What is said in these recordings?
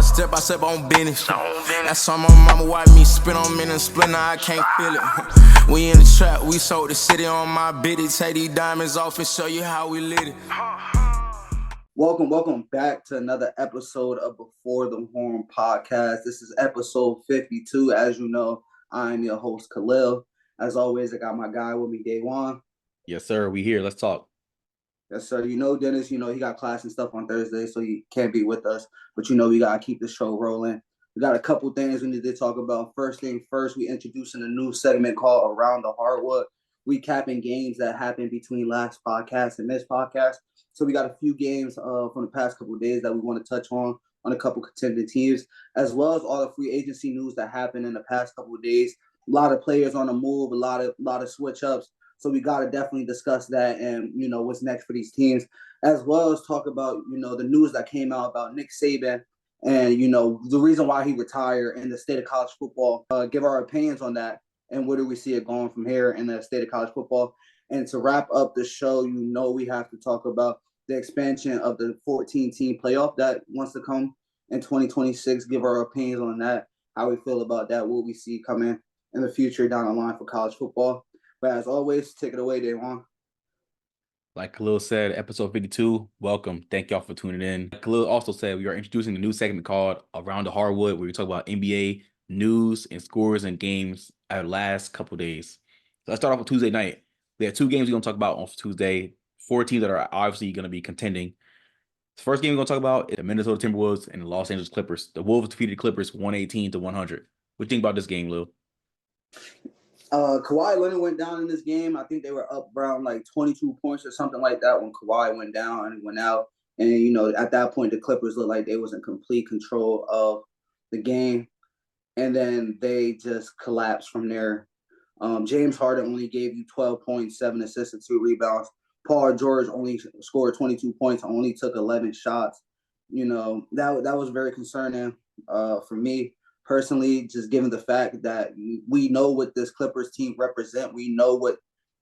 Step by step on business. That's on my mama, watch me spin on me and split, now I can't feel it. We in the trap, we sold the city on my biddy. Take these diamonds off and show you how we lit it. Welcome back to another episode of Before the Horn podcast. This is episode 52. As you know, I'm your host, Khalil. As always, I got my guy with me, Daywan. Yes, sir. We here. Let's talk. Yes, sir. Dennis, he got class and stuff on Thursday, so he can't be with us. But, we got to keep the show rolling. We got a couple things we need to talk about. First thing first, we introducing a new segment called Around the Hardwood, recapping games that happened between last podcast and this podcast. So we got a few games from the past couple of days that we want to touch on a couple contending teams, as well as all the free agency news that happened in the past couple of days. A lot of players on the move, a lot of switch ups. So we got to definitely discuss that and, what's next for these teams, as well as talk about, the news that came out about Nick Saban and, the reason why he retired in the state of college football, give our opinions on that and where do we see it going from here in the state of college football. And to wrap up the show, we have to talk about the expansion of the 14-team playoff that wants to come in 2026, give our opinions on that, how we feel about that, what we see coming in the future down the line for college football. But as always, take it away, Daywan. Like Khalil said, episode 52, welcome. Thank y'all for tuning in. Khalil also said we are introducing a new segment called Around the Hardwood, where we talk about NBA news and scores and games our last couple days. So let's start off with Tuesday night. We have two games we're going to talk about on Tuesday. 4 teams that are obviously going to be contending. The first game we're going to talk about is the Minnesota Timberwolves and the Los Angeles Clippers. The Wolves defeated the Clippers 118-100. What do you think about this game, Lil? Kawhi Leonard went down in this game. I think they were up around like 22 points or something like that when Kawhi went down and went out. And, at that point, the Clippers looked like they was in complete control of the game. And then they just collapsed from there. James Harden only gave you 12 points, 7 assists, and 2 rebounds. Paul George only scored 22 points, only took 11 shots. That was very concerning for me. Personally, just given the fact that we know what this Clippers team represent, we know what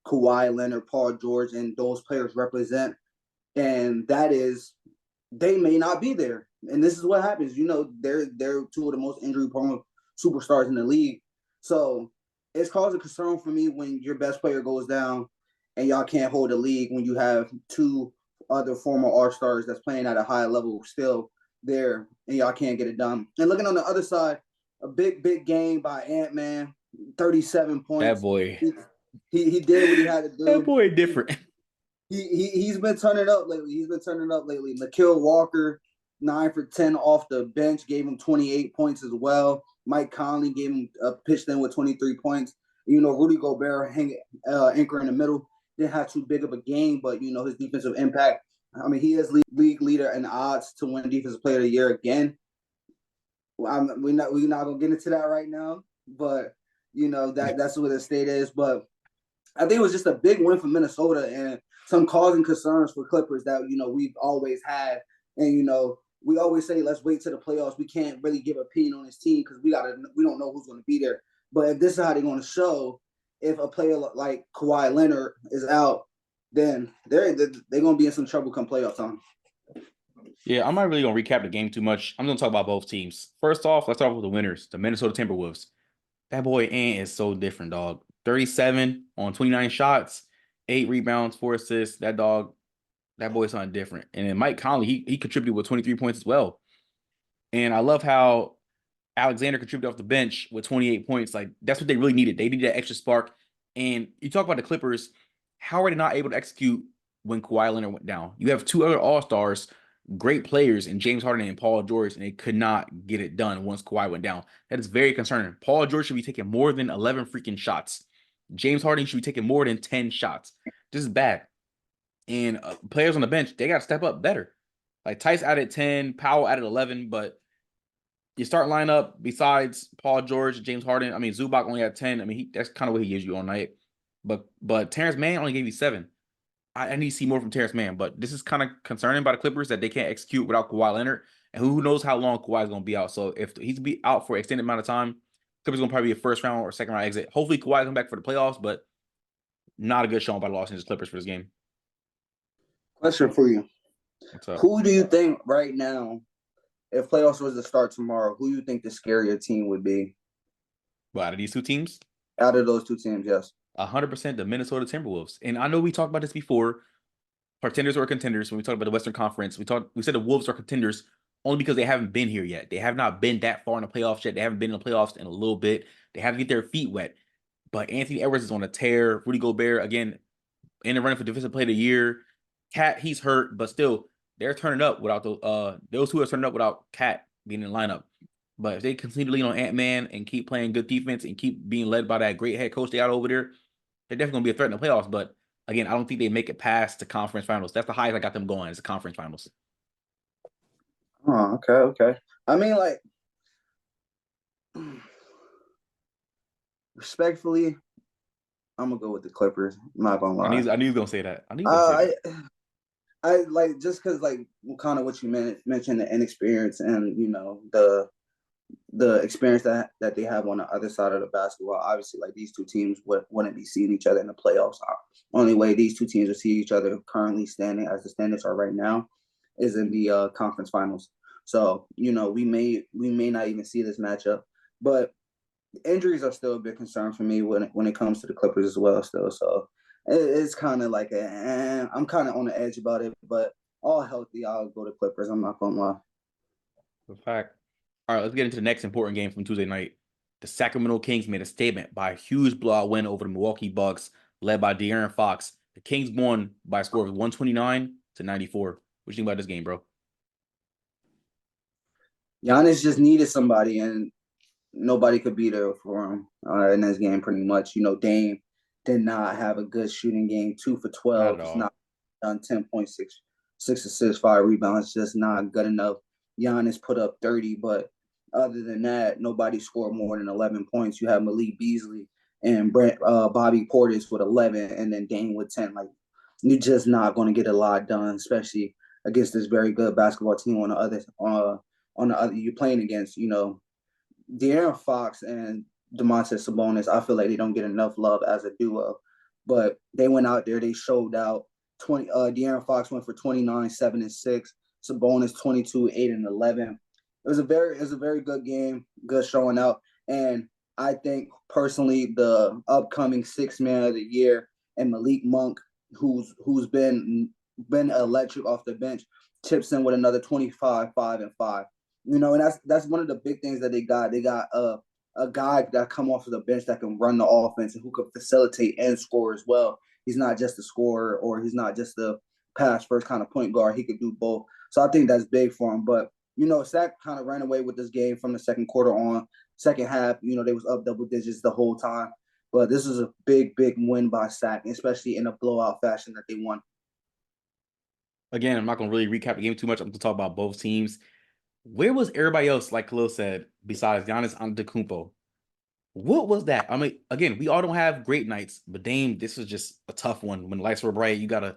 Kawhi Leonard, Paul George, and those players represent, and that is they may not be there. And this is what happens. They're two of the most injury-prone superstars in the league. So it's causing concern for me when your best player goes down and y'all can't hold the league when you have 2 other former All-Stars that's playing at a high level still there and y'all can't get it done. And looking on the other side, a big game by Ant-Man, 37 points. That boy. He did what he had to do. That boy different. He's been turning up lately. Nikhil Walker, 9 for 10 off the bench, gave him 28 points as well. Mike Conley gave him pitched in with 23 points. Rudy Gobert anchor in the middle. Didn't have too big of a game, but his defensive impact. I mean, he is league leader in odds to win Defensive Player of the Year again. We're not gonna get into that right now, but that's what the state is. But I think it was just a big win for Minnesota and some causing concerns for Clippers that we've always had. And we always say let's wait to the playoffs. We can't really give an opinion on this team because we don't know who's going to be there. But if this is how they're going to show, if a player like Kawhi Leonard is out, then they're going to be in some trouble come playoff time. Yeah, I'm not really going to recap the game too much. I'm going to talk about both teams. First off, let's start with the winners, the Minnesota Timberwolves. That boy Ant is so different, dog. 37 on 29 shots, 8 rebounds, 4 assists. That boy's something different. And then Mike Conley, he contributed with 23 points as well. And I love how Alexander contributed off the bench with 28 points. Like, that's what they really needed. They needed that extra spark. And you talk about the Clippers, how are they not able to execute when Kawhi Leonard went down? You have 2 other All-Stars, great players in James Harden and Paul George, and they could not get it done once Kawhi went down. That is very concerning. Paul George should be taking more than 11 freaking shots. James Harden should be taking more than 10 shots. This is bad. And players on the bench, they got to step up better. Like Tice added 10, Powell added 11, but you start lineup besides Paul George, James Harden. I mean, Zubac only had 10. I mean, that's kind of what he gives you all night. But Terrence Mann only gave you 7. I need to see more from Terrence Mann, but this is kind of concerning by the Clippers that they can't execute without Kawhi Leonard. And who knows how long Kawhi is going to be out. So if he's be out for an extended amount of time, Clippers going to probably be a first round or second round exit. Hopefully Kawhi come back for the playoffs, but not a good showing by the Los Angeles Clippers for this game. Question for you. What's up? Who do you think right now if playoffs was to start tomorrow, who you think the scarier team would be Well, out of these two teams, out of those two teams? Yes. 100% the Minnesota Timberwolves. And I know we talked about this before. Pretenders or contenders. When we talked about the Western Conference, we said the Wolves are contenders only because they haven't been here yet. They have not been that far in the playoffs yet. They haven't been in the playoffs in a little bit. They haven't get their feet wet. But Anthony Edwards is on a tear. Rudy Gobert, again, in the running for Defensive Player of the Year. Cat, he's hurt, but still, they're turning up without those two are turning up without Cat being in the lineup. But if they continue to lean on Ant-Man and keep playing good defense and keep being led by that great head coach they got over there, they're definitely going to be a threat in the playoffs. But again, I don't think they make it past the conference finals. That's the highest I got them going is the conference finals. Oh, okay. I mean, like, respectfully, I'm gonna go with the Clippers. I'm not gonna lie. I knew you were gonna say that. I knew you were gonna say that. I like just because like kind of what you mentioned, the inexperience and the experience that they have on the other side of the basketball. Obviously, like these two teams wouldn't be seeing each other in the playoffs. Only way these two teams will see each other currently standing as the standings are right now is in the conference finals. So we may not even see this matchup, but injuries are still a big concern for me when it comes to the Clippers as well. Still, so it's kind of like I'm kind of on the edge about it, but all healthy, I'll go to Clippers. I'm not gonna lie. In fact. All right, let's get into the next important game from Tuesday night. The Sacramento Kings made a statement by a huge blowout win over the Milwaukee Bucks, led by De'Aaron Fox. The Kings won by a score of 129-94. What do you think about this game, bro? Giannis just needed somebody, and nobody could be there for him in this game. Pretty much, Dame did not have a good shooting game. 2 for 12, just not done. 10.6, 6 assists, 5 rebounds, just not good enough. Giannis put up 30, but other than that, nobody scored more than 11 points. You have Malik Beasley and Bobby Portis with 11, and then Dame with 10. Like, you're just not going to get a lot done, especially against this very good basketball team on the other you're playing against. De'Aaron Fox and Domantas Sabonis, I feel like they don't get enough love as a duo, but they went out there, they showed out. De'Aaron Fox went for 29, 7 and 6. Sabonis 22, 8 and 11. It was a very good game, good showing out, and I think personally the upcoming 6th man of the year and Malik Monk, who's been electric off the bench, chips in with another 25, 5 and 5. And that's one of the big things that they got. They got a guy that come off of the bench that can run the offense and who could facilitate and score as well. He's not just a scorer, or he's not just a pass first kind of point guard. He could do both. So I think that's big for him. But Sac kind of ran away with this game from the second quarter on. Second half, they was up double digits the whole time. But this is a big win by Sac, especially in a blowout fashion that they won. Again, I'm not going to really recap the game too much. I'm going to talk about both teams. Where was everybody else, like Khalil said, besides Giannis Antetokounmpo? What was that? I mean, again, we all don't have great nights, but Dame, this was just a tough one. When the lights were bright, you gotta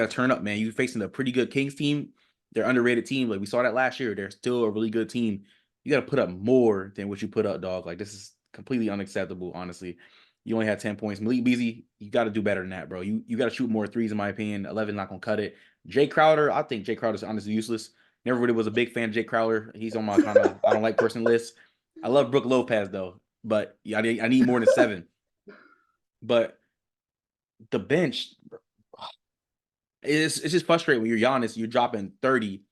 turn up, man. You're facing a pretty good Kings team. They're underrated team. Like we saw that last year. They're still a really good team. You got to put up more than what you put up, dog. Like this is completely unacceptable, honestly. You only had 10 points. Malik Beasley, you got to do better than that, bro. You got to shoot more threes, in my opinion. 11 not gonna cut it. Jay Crowder, I think Jay Crowder's honestly useless. Never really was a big fan of Jay Crowder. He's on my kind of I don't like person list. I love Brook Lopez though, but yeah, I need more than 7. But the bench, it's just frustrating when you're Giannis, you're dropping 30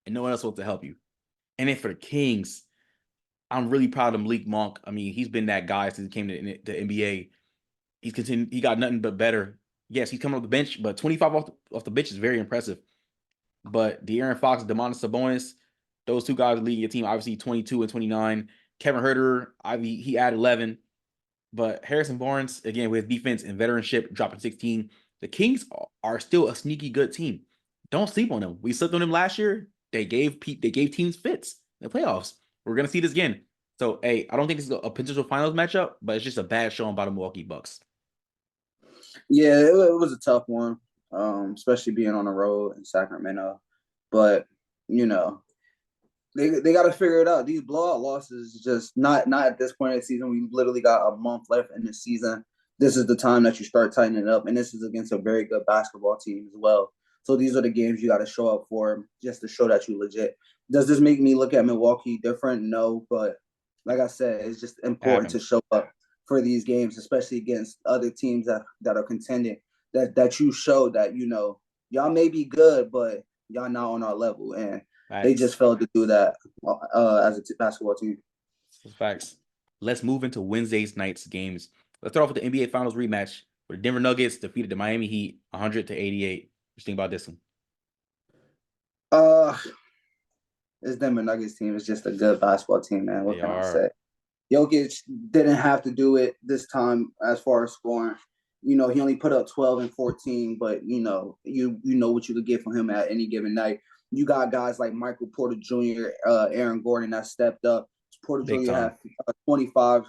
and no one else wants to help you. And then for the Kings, I'm really proud of Malik Monk. I mean, he's been that guy since he came to the NBA. He got nothing but better. Yes, he's coming off the bench, but 25 off the bench is very impressive. But De'Aaron Fox, Domantas Sabonis, those two guys leading your team, obviously 22 and 29. Kevin Huerter, he had 11. But Harrison Barnes, again, with defense and veteranship, dropping 16. The Kings are still a sneaky good team. Don't sleep on them. We slept on them last year. They gave teams fits in the playoffs. We're going to see this again. So, hey, I don't think this is a potential finals matchup, but it's just a bad showing by the Milwaukee Bucks. Yeah, it was a tough one, especially being on the road in Sacramento. But, they got to figure it out. These blowout losses just not at this point in the season. We literally got a month left in the season. This is the time that you start tightening it up, and this is against a very good basketball team as well. So these are the games you got to show up for just to show that you legit. Does this make me look at Milwaukee different? No, but like I said, it's just It important to happens. show up for these games, especially against other teams that are contending. That you show that y'all may be good, but y'all not on our level, and they just Facts. failed to do that as a basketball team. Facts. Let's move into Wednesday's night's games. Let's start off with the NBA Finals rematch where the Denver Nuggets defeated the Miami Heat 100-88. What you think about this one? Uh, this Denver Nuggets team is just a good basketball team, man. What They can I are. say? Jokic didn't have to do it this time as far as scoring. He only put up 12 and 14, but you know what you could get from him at any given night. You got guys like Michael Porter Jr., Aaron Gordon that stepped up. Porter Big Jr. time. had 25.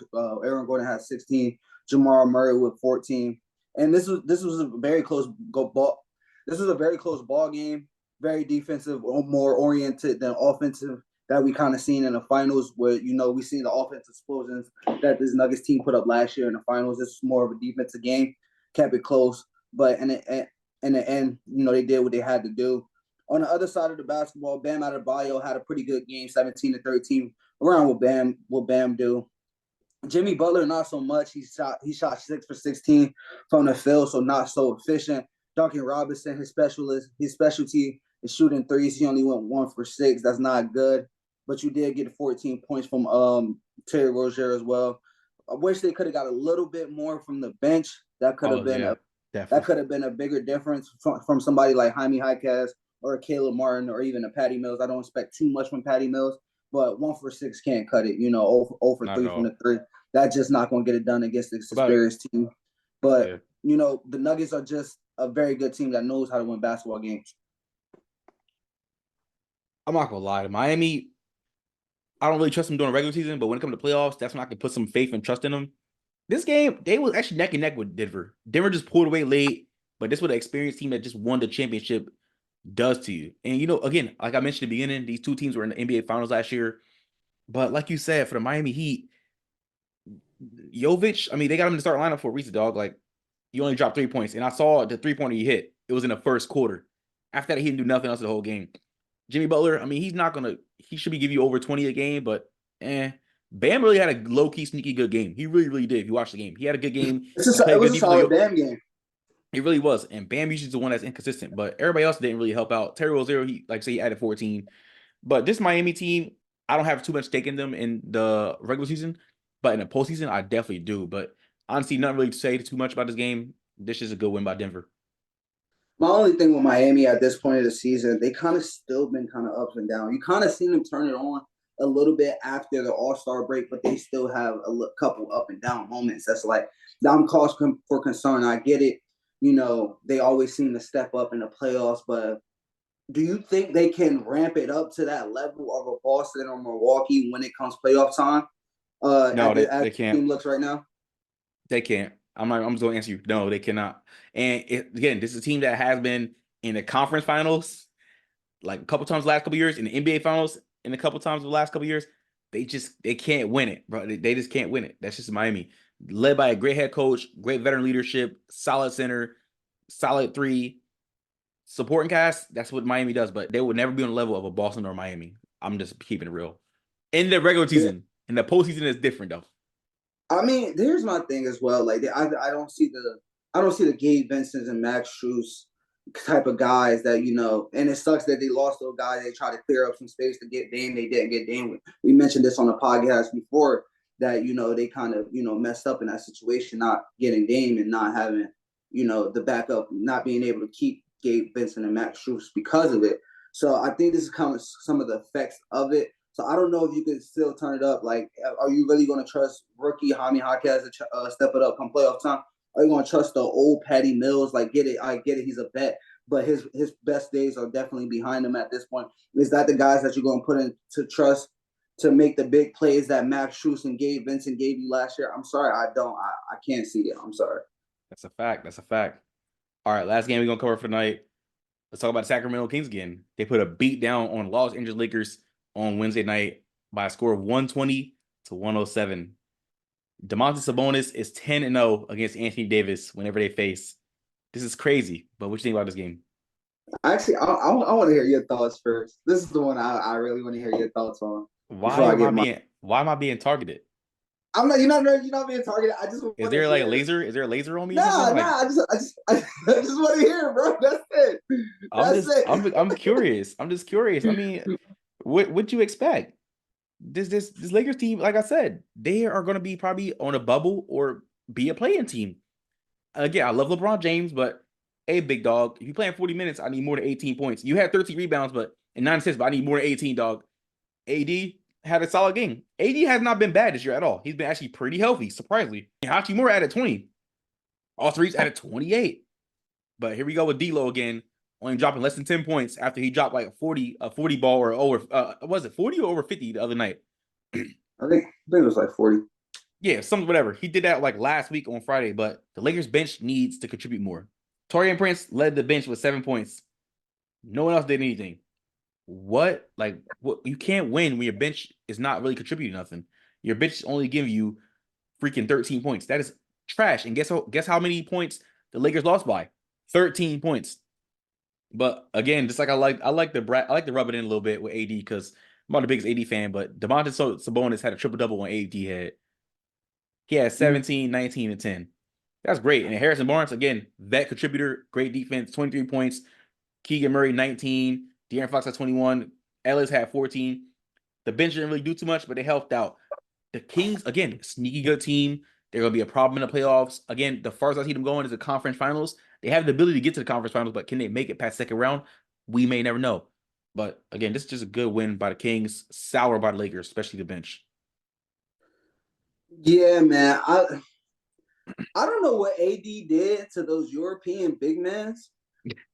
Aaron Gordon had 16. Jamal Murray with 14. And this was a very close ball. This was a very close ball game. Very defensive, more oriented than offensive that we kind of seen in the finals, where we seen the offensive explosions that this Nuggets team put up last year in the finals. This was more of a defensive game, kept it close, but in the end, they did what they had to do. On the other side of the basketball, Bam Adebayo had a pretty good game, 17-13, around what Bam do. Jimmy Butler, not so much. He shot 6 for 16 from the field, so not so efficient. Duncan Robinson, his specialty is shooting threes. He only went 1 for 6. That's not good. But you did get 14 points from Terry Rozier as well. I wish they could have got a little bit more from the bench. That could have been a bigger difference from somebody like Jaime Jaquez or Caleb Martin or even a Patty Mills. I don't expect too much from Patty Mills, but 1 for 6 can't cut it. 0 for Not 3 at from all. the 3. That's just not going to get it done against this What about experienced team. But yeah. the Nuggets are just a very good team that knows how to win basketball games. I'm not gonna lie to Miami. I don't really trust them during the regular season, but when it comes to playoffs, that's when I can put some faith and trust in them. This game, they was actually neck and neck with Denver. Denver just pulled away late, but this was an experienced team that just won the championship does to you. And again, like I mentioned at the beginning, these two teams were in the NBA Finals last year. But like you said, for the Miami Heat, Jovic, I mean, they got him in the starting lineup for a reason, dog. Like, you only dropped 3 points. And I saw the 3-pointer he hit. It was in the first quarter. After that, he didn't do nothing else the whole game. Jimmy Butler, I mean, he should be giving you over 20 a game, but Bam really had a low-key, sneaky good game. He really, really did. If you watch the game, he had a good game. He It played was good a defense. solid Bam game. It really was. And Bam usually is the one that's inconsistent, but everybody else didn't really help out. Terry Rozier, he added 14. But this Miami team, I don't have too much stake in them in the regular season, but in the postseason, I definitely do. But honestly, nothing really to say too much about this game. This is a good win by Denver. My only thing with Miami at this point of the season, they kind of still been kind of ups and down. You kind of seen them turn it on a little bit after the All-Star break, but they still have a couple up and down moments. That's like, I'm cause for concern. I get it. They always seem to step up in the playoffs, but do you think they can ramp it up to that level of a Boston or Milwaukee when it comes playoff time? No, As they the can't. team looks right now? They can't. I'm just going to answer you. No, they cannot. And again, this is a team that has been in the conference finals like a couple times the last couple years, in the NBA finals in a couple times the last couple years. They can't win it, bro. They just can't win it. That's just Miami. Led by a great head coach, great veteran leadership, solid center, solid 3, supporting cast. That's what Miami does, but they would never be on the level of a Boston or Miami. I'm just keeping it real. In the regular Yeah. season, in the postseason is different though. I mean, here's my thing as well. Like, I don't see the Gabe Vincents and Max Strus type of guys that and it sucks that they lost those guys. They try to clear up some space to get Dame. They didn't get Dame. We mentioned this on the podcast before that they kind of messed up in that situation, not getting Dame and not having the backup, not being able to keep Gabe Vincent and Max Strus because of it. So I think this is kind of some of the effects of it. So I don't know if you could still turn it up. Like, are you really going to trust rookie Jaime Jaquez to step it up come playoff time? Are you going to trust the old Patty Mills? Like, I get it. He's a vet, but his best days are definitely behind him at this point. Is that the guys that you're going to put in to trust to make the big plays that Max Strus and Gabe Vincent gave you last year? I'm sorry. I don't. I can't see it. I'm sorry. That's a fact. That's a fact. All right, last game we're going to cover for tonight. Let's talk about the Sacramento Kings again. They put a beat down on Los Angeles Lakers on Wednesday night by a score of 120-107. Domantas Sabonis is 10-0 against Anthony Davis whenever they face. This is crazy, but what do you think about this game? Actually, I want to hear your thoughts first. This is the one I really want to hear your thoughts on Why before I am I get my. being why am I being targeted? I'm not. You're not being targeted. I just Is want to there like a hear. laser? Is there a laser on me or something? Nah, Like nah. I just want to hear, bro. That's it. That's it. I'm curious. I'm just curious. I mean, what you expect? This Lakers team, like I said, they are going to be probably on a bubble or be a playing team. Again, I love LeBron James, but hey, big dog, if you're playing 40 minutes, I need more than 18 points. You had 13 rebounds, but and 9 assists, but I need more than 18, dog. AD had a solid game. AD has not been bad this year at all. He's been actually pretty healthy, surprisingly. Hachimura added 20. All threes added 28. But here we go with D'Lo again, only dropping less than 10 points after he dropped like a 40 ball or over was it 40 or over 50 the other night? I think it was like 40. Yeah, some whatever. He did that like last week on Friday, but the Lakers bench needs to contribute more. Torian Prince led the bench with 7 points. No one else did anything. What you can't win when your bench is not really contributing nothing. Your bench is only giving you freaking 13 points. That is trash. And guess how many points the Lakers lost by? 13 points. But again, just like I like to rub it in a little bit with AD because I'm not the biggest AD fan, but Domantas Sabonis had a triple double on AD head. He had 17, 19, and 10. That's great. And Harrison Barnes, again, vet contributor, great defense, 23 points. Keegan Murray, 19. De'Aaron Fox had 21. Ellis had 14. The bench didn't really do too much, but they helped out. The Kings, again, sneaky good team. They're going to be a problem in the playoffs. Again, the farthest I see them going is the conference finals. They have the ability to get to the conference finals, but can they make it past second round? We may never know. But again, this is just a good win by the Kings, sour by the Lakers, especially the bench. Yeah, man. I don't know what AD did to those European big men,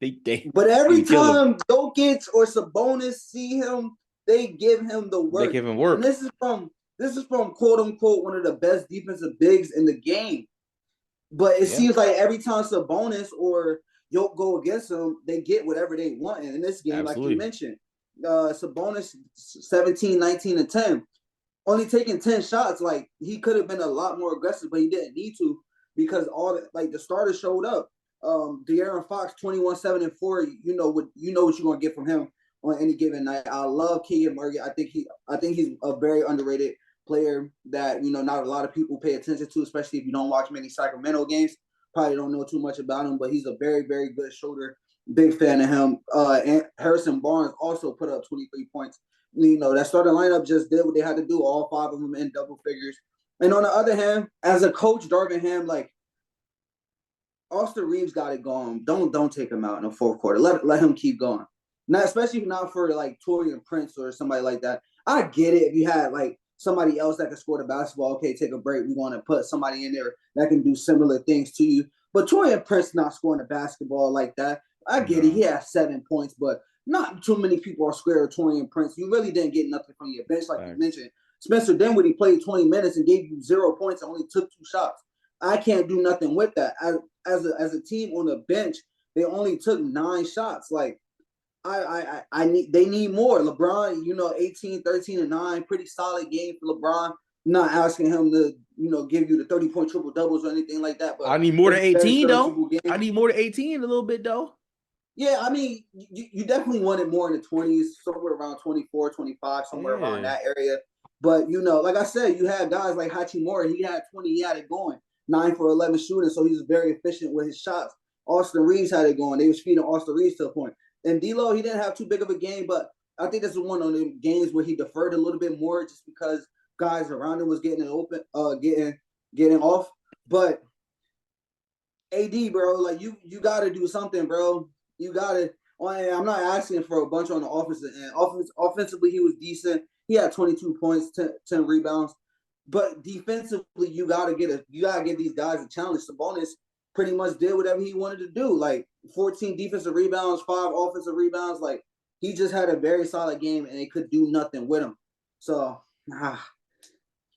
They but every killed him. time Jokic or Sabonis see him, they give him the They work. give him And work. this is from quote unquote one of the best defensive bigs in the game. But it Yeah, seems like every time Sabonis or Yoke go against them, they get whatever they want. And in this game, like you absolutely. mentioned, Sabonis 17, 19, and 10. Only taking 10 shots, like he could have been a lot more aggressive, but he didn't need to because the starters showed up. De'Aaron Fox, 21, 7, and 4. You know what you're gonna get from him on any given night. I love Keegan Murray. I think he's a very underrated player that not a lot of people pay attention to, especially if you don't watch many Sacramento games. Probably don't know too much about him, but he's a very, very good shoulder. Big fan of him. And Harrison Barnes also put up 23 points. That starting lineup just did what they had to do. All five of them in double figures. And on the other hand, as a coach, Darvin Ham, like Austin Reeves got it going. Don't take him out in the fourth quarter. Let him keep going. Not especially not for like Torian Prince or somebody like that. I get it if you had like somebody else that can score the basketball. Okay, take a break. We want to put somebody in there that can do similar things to you. But Torian Prince not scoring the basketball like that. I get it. He No. has 7 points, but not too many people are square with Torian Prince. You really didn't get nothing from your bench, like you Facts. mentioned. Spencer Dinwiddie played 20 minutes and gave you 0 points and only took 2 shots. I can't do nothing with that. As a team on the bench, they only took 9 shots. Like they need more. LeBron, 18, 13, and 9, pretty solid game for LeBron. Not asking him to, give you the 30-point triple doubles or anything like that, but I need more it's than a very 18 though. serviceable game. I need more than 18 a little bit though. Yeah, I mean, you definitely wanted more in the 20s, somewhere around 24, 25, somewhere around Yeah. that area. But, like I said, you had guys like Hachimura. He had 20, he had it going, 9 for 11 shooting, so he was very efficient with his shots. Austin Reeves had it going. They was feeding Austin Reeves to a point. And D'Lo, he didn't have too big of a game, but I think this is one of the games where he deferred a little bit more just because guys around him was getting it open, getting off. But AD, bro, like you got to do something, bro. You got to. I'm not asking for a bunch on the offensive end. Offensively, he was decent. He had 22 points, 10 rebounds. But defensively, you gotta give these guys a challenge. Sabonis pretty much did whatever he wanted to do. Like 14 defensive rebounds, 5 offensive rebounds. Like he just had a very solid game, and they could do nothing with him. So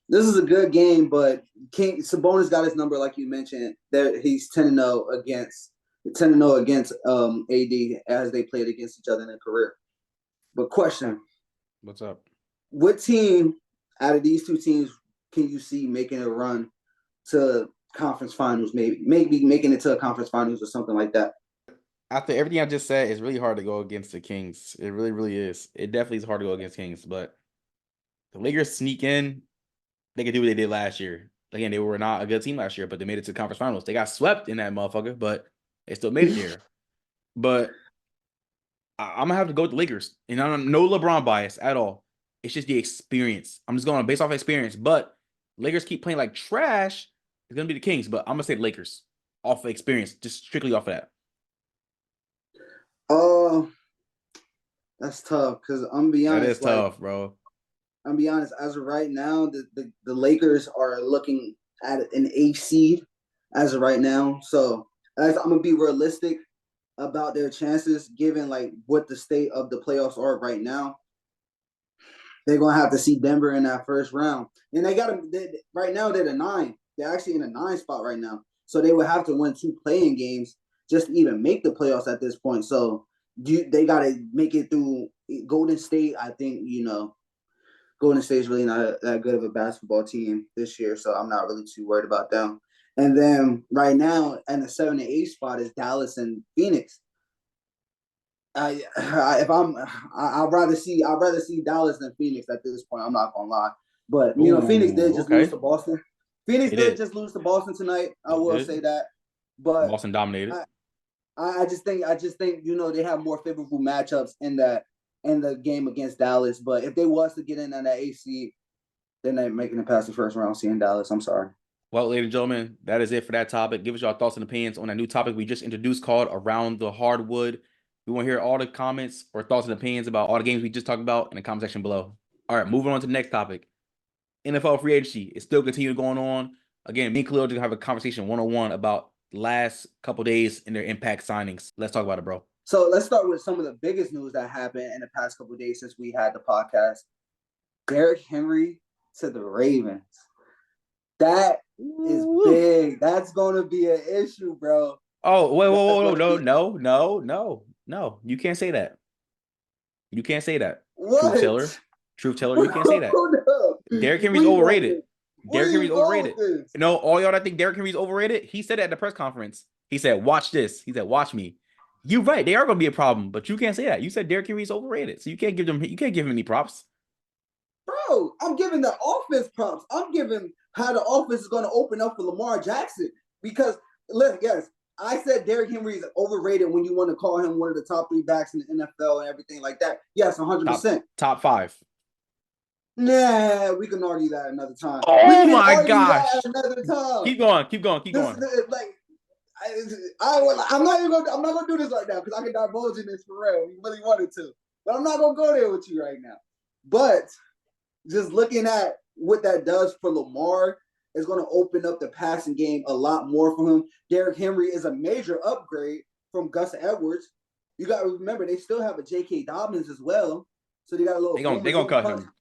this is a good game, but Sabonis got his number, like you mentioned. That he's 10-0 against AD as they played against each other in their career. But question: What's up? what team out of these two teams can you see making a run to conference finals? Maybe making it to a conference finals or something like that. After everything I just said, it's really hard to go against the Kings. It really, really is. It definitely is hard to go against Kings, but the Lakers sneak in. They could do what they did last year. Again, they were not a good team last year, but they made it to the conference finals. They got swept in that motherfucker, but they still made it there. But I'm gonna have to go with the Lakers, and I'm no LeBron bias at all. It's just the experience. I'm just going based off experience. But Lakers keep playing like trash. It's gonna be the Kings, but I'm gonna say the Lakers off of experience, just strictly off of that. Oh, that's tough because I'm gonna be That honest. is Like, tough, bro. I'm gonna be honest. As of right now, the Lakers are looking at an 8 seed as of right now. So I'm gonna be realistic about their chances, given like what the state of the playoffs are right now. They're gonna have to see Denver in that first round, and they got them right now. They're the 9. They're actually in a 9 spot right now, so they would have to win 2 playing games just to even make the playoffs at this point. So they got to make it through Golden State. I think Golden State is really not that good of a basketball team this year, so I'm not really too worried about them. And then right now, in the 7 and 8 spot is Dallas and Phoenix. I'd rather see Dallas than Phoenix at this point. I'm not gonna lie, but Phoenix did just lose Okay. to Boston. Phoenix They did did. just lose to Boston tonight. I They will did. say that, but Boston dominated. I just think they have more favorable matchups in the game against Dallas. But if they was to get in on that AC, they're not making it past the first round. Seeing Dallas, I'm sorry. Well, ladies and gentlemen, that is it for that topic. Give us your thoughts and opinions on that new topic we just introduced called Around the Hardwood. We want to hear all the comments or thoughts and opinions about all the games we just talked about in the comment section below. All right, moving on to the next topic. NFL free agency is still continuing going on. Again, me and Khalil just have a conversation one-on-one about the last couple days and their impact signings. Let's talk about it, bro. So let's start with some of the biggest news that happened in the past couple of days since we had the podcast. Derrick Henry to the Ravens. That is big. That's going to be an issue, bro. Oh, wait, no. You can't say that. You can't say that. What? Truth teller, you can't say that. No. Derrick Henry's overrated. Derrick Henry's going overrated. with this? No, all y'all that think Derrick Henry's overrated, he said it at the press conference. He said, watch this. He said, watch me. You're right. They are going to be a problem, but you can't say that. You said Derrick Henry's overrated. So you can't give him any props. Bro, I'm giving the offense props. I'm giving how the offense is going to open up for Lamar Jackson. Because, yes, I said Derrick Henry is overrated when you want to call him one of the top 3 backs in the NFL and everything like that. Yes, 100%. Top 5. Nah, we can argue that another time. Oh my gosh! Another time. Keep going. Like, I'm not gonna do this right now because I can divulge in this for real. You really wanted to, but I'm not gonna go there with you right now. But just looking at what that does for Lamar is going to open up the passing game a lot more for him. Derrick Henry is a major upgrade from Gus Edwards. You got to remember they still have a J.K. Dobbins as well, so they got a little. They gonna cut him.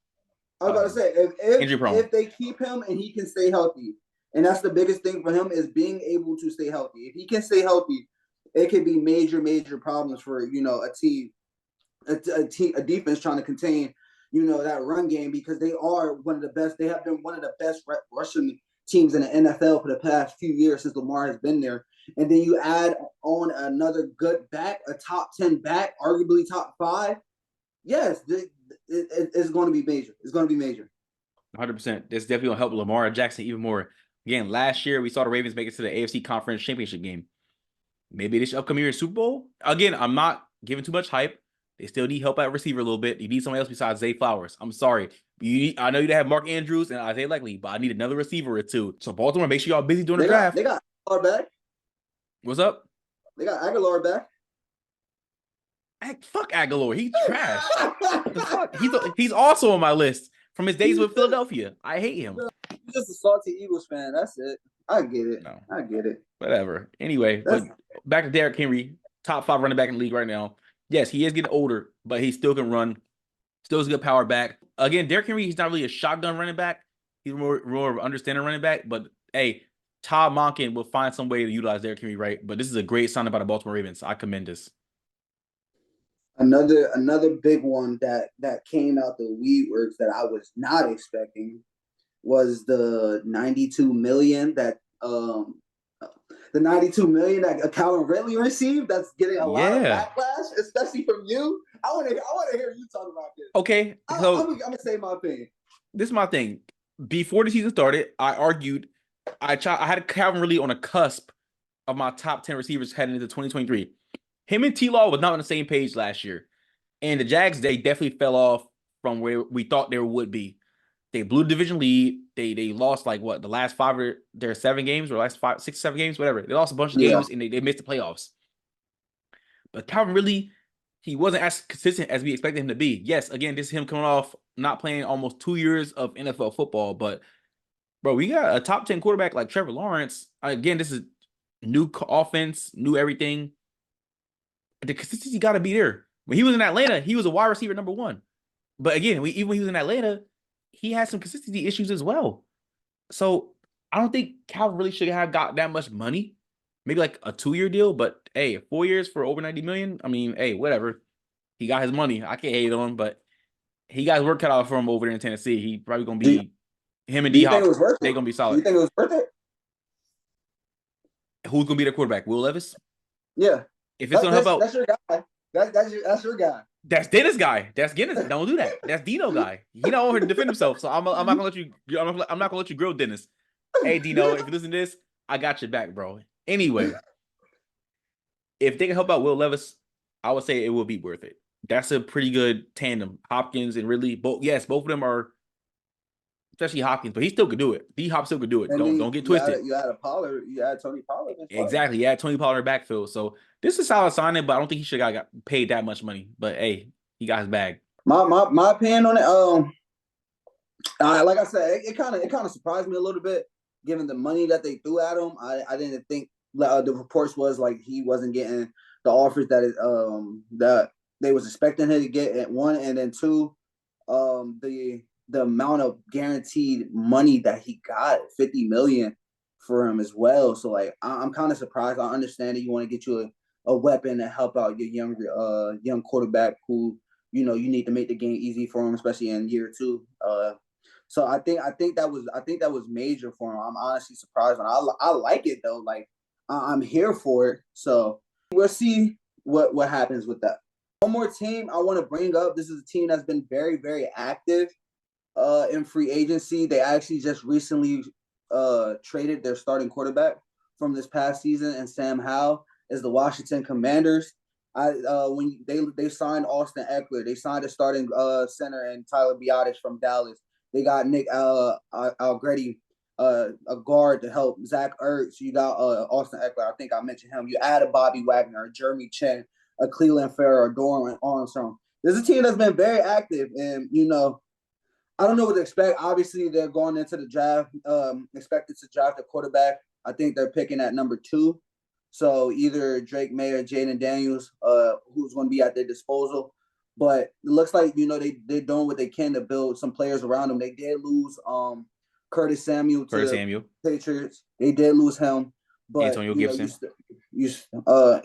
I was about to say if they keep him and he can stay healthy, and that's the biggest thing for him is being able to stay healthy. If he can stay healthy, it could be major problems for a team, a defense trying to contain that run game because they are one of the best. They have been one of the best rushing teams in the NFL for the past few years since Lamar has been there. And then you add on another good back, a top 10 back, arguably top 5. Yes, it's going to be major. It's going to be major. 100%. This definitely will help Lamar Jackson even more. Again, last year we saw the Ravens make it to the AFC Conference Championship game. Maybe this upcoming year Super Bowl. Again, I'm not giving too much hype. They still need help at receiver a little bit. You need someone else besides Zay Flowers. I'm sorry. I know you have Mark Andrews and Isaiah Likely, but I need another receiver or two. So Baltimore, make sure y'all busy doing the draft. They got Aguilar back. What's up? They got Aguilar back. Fuck Aguilar. He's trash. The fuck? He's also on my list from his days with Philadelphia. I hate him. He's just a salty Eagles fan. That's it. I get it. No. I get it. Whatever. Anyway, but back to Derrick Henry, top 5 running back in the league right now. Yes, he is getting older, but he still can run. Still is a good power back. Again, Derrick Henry, he's not really a shotgun running back. He's more of an understanding running back. But hey, Todd Monken will find some way to utilize Derrick Henry, right? But this is a great sign by the Baltimore Ravens. I commend this. Another big one that came out the woodworks that I was not expecting was the $92 million that the the $92 million that Calvin Ridley received, that's getting a lot of Yeah. backlash, especially from you. I want to hear you talk about this. Okay, so I'm gonna say my opinion. this is my thing. Before the season started, I argued I had Calvin Ridley on a cusp of my top 10 receivers heading into 2023. Him and T-Law was not on the same page last year. And the Jags, they definitely fell off from where we thought they would be. They blew the division lead. They lost like what, the last 5 or their 7 games or last 5, 6, 7 games, whatever. They lost a bunch of games and they missed the playoffs. But Calvin Ridley, he wasn't as consistent as we expected him to be. Yes, again, this is him coming off not playing almost 2 years of NFL football, but bro, we got a top 10 quarterback like Trevor Lawrence. Again, this is new offense, new everything. The consistency got to be there. When he was in Atlanta, he was a wide receiver number 1. But again, even when he was in Atlanta, he had some consistency issues as well. So I don't think Calvin really should have got that much money. Maybe like a 2-year deal, but hey, 4 years for over 90 million. I mean, hey, whatever. He got his money. I can't hate on him, but he got his work cut out for him over there in Tennessee. He probably gonna be him and D-Hop. They're gonna be solid. Do you think it was worth it? Who's gonna be their quarterback? Will Levis? Yeah. If it's gonna help out, that's your guy. That's your guy. That's Dennis guy. That's Dennis. Don't do that. That's Dino guy. He don't want to defend himself. So I'm not gonna let you. I'm not gonna let you grill Dennis. Hey Dino, if you listen to this, I got your back, bro. Anyway, if they can help out Will Levis, I would say it will be worth it. That's a pretty good tandem. Hopkins and Ridley. Both of them are, especially Hopkins, but he still could do it. D-Hop still could do it. Don't get twisted. You had a Pollard. You had Tony Pollard. Exactly. You had Tony Pollard backfield. So this is a solid signing, but I don't think he should have got paid that much money. But hey, he got his bag. My opinion on it, like I said, it kind of surprised me a little bit, given the money that they threw at him. I didn't think the reports was like he wasn't getting the offers that they was expecting him to get at 1, and then 2, the amount of guaranteed money that he got, $50 million for him as well. So like I'm kind of surprised. I understand that you want to get you a weapon to help out your young quarterback who you need to make the game easy for him, especially in year 2. So I think that was major for him. I'm honestly surprised, and I like it though. Like I'm here for it. So we'll see what happens with that. One more team I want to bring up. This is a team that's been very, very active in free agency. They actually just recently traded their starting quarterback from this past season, and Sam Howell is the Washington Commanders. When they signed Austin Eckler, they signed a starting center and Tyler Biadasz from Dallas. They got Nick Allegretti, a guard to help Zach Ertz. You got Austin Eckler. I think I mentioned him. You added Bobby Wagner, Jeremy Chen, a Cleveland Farrell, Doran Armstrong. There's a team that's been very active, and I don't know what to expect. Obviously, they're going into the draft, expected to draft a quarterback. I think they're picking at number 2. So either Drake May or Jaden Daniels, who's going to be at their disposal. But it looks like, they're doing what they can to build some players around them. They did lose Curtis Samuel to the Patriots. They did lose him. But Antonio Gibson. I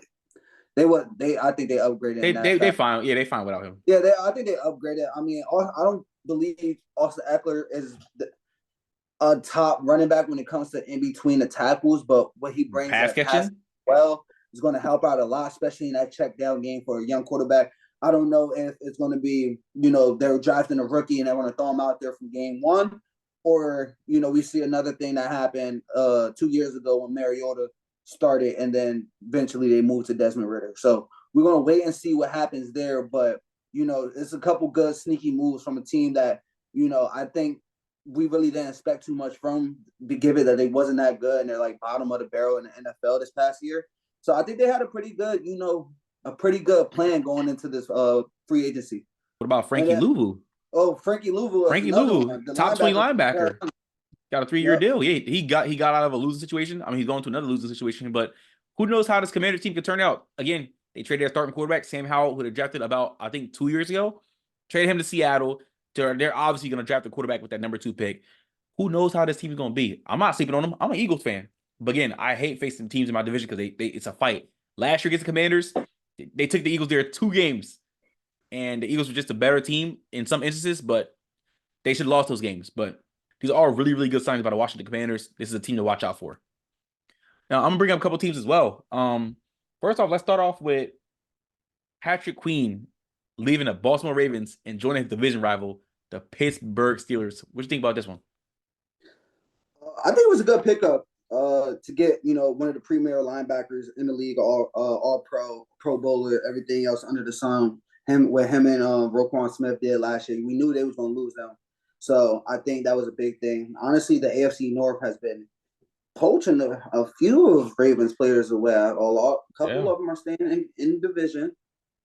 think they upgraded. They fine. Yeah, they fine without him. Yeah, I think they upgraded. I mean, I don't believe Austin Eckler is a top running back when it comes to in between the tackles, but what he brings pass catching is going to help out a lot, especially in that check down game for a young quarterback. I don't know if it's going to be, they're drafting a rookie and they want to throw him out there from game 1, or we see another thing that happened 2 years ago when Mariota started, and then eventually they moved to Desmond Ridder. So we're going to wait and see what happens there. But, it's a couple good sneaky moves from a team that, I think we really didn't expect too much from, given that they wasn't that good and they're like bottom of the barrel in the NFL this past year. So I think they had a pretty good plan going into this free agency. What about Frankie Louvu? Oh, Frankie Louvu. Frankie Louvu, top 20 linebacker. Got a 3-year deal. Yeah, he got out of a losing situation. I mean, he's going to another losing situation, but who knows how this Commander team could turn out. Again, they traded their starting quarterback, Sam Howell, who they drafted about, I think, 2 years ago. Traded him to Seattle. They're obviously going to draft a quarterback with that number 2 pick. Who knows how this team is going to be? I'm not sleeping on them. I'm an Eagles fan. But again, I hate facing teams in my division because it's a fight. Last year against the Commanders, they took the Eagles there 2 games. And the Eagles were just a better team in some instances, but they should have lost those games. But these are really, really good signs by the Washington Commanders. This is a team to watch out for. Now I'm gonna bring up a couple teams as well. First off, let's start off with Patrick Queen leaving the Baltimore Ravens and joining his division rival, the Pittsburgh Steelers. What do you think about this one? I think it was a good pickup to get one of the premier linebackers in the league, all pro bowler, everything else under the sun. Him and Roquan Smith did last year. We knew they was going to lose them, so I think that was a big thing. Honestly, the AFC North has been poaching a few of Ravens players away. A couple of them are staying in division,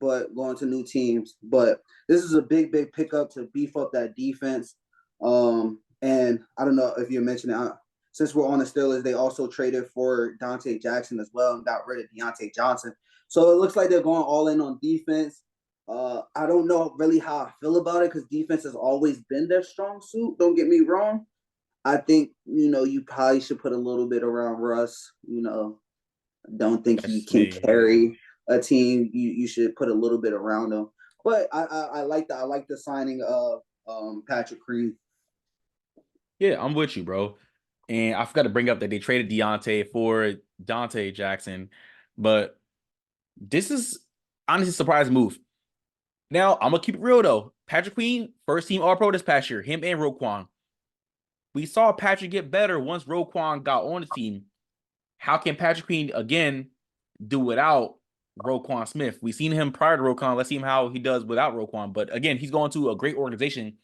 but going to new teams. But this is a big pickup to beef up that defense. And I don't know if you mentioned it. Since we're on the Steelers, they also traded for Dante Jackson as well and got rid of Deontay Johnson. So it looks like they're going all in on defense. I don't know really how I feel about it because defense has always been their strong suit. Don't get me wrong. I think, you probably should put a little bit around Russ. Don't think he can carry a team. You should put a little bit around him. But I like that. I like the signing of Patrick Queen. Yeah, I'm with you, bro. And I forgot to bring up that they traded Deontay for Dante Jackson. But this is honestly a surprise move. Now, I'm going to keep it real, though. Patrick Queen, first team All-Pro this past year, him and Roquan. We saw Patrick get better once Roquan got on the team. How can Patrick Queen, again, do without Roquan Smith? We've seen him prior to Roquan. Let's see how he does without Roquan. But, again, he's going to a great organization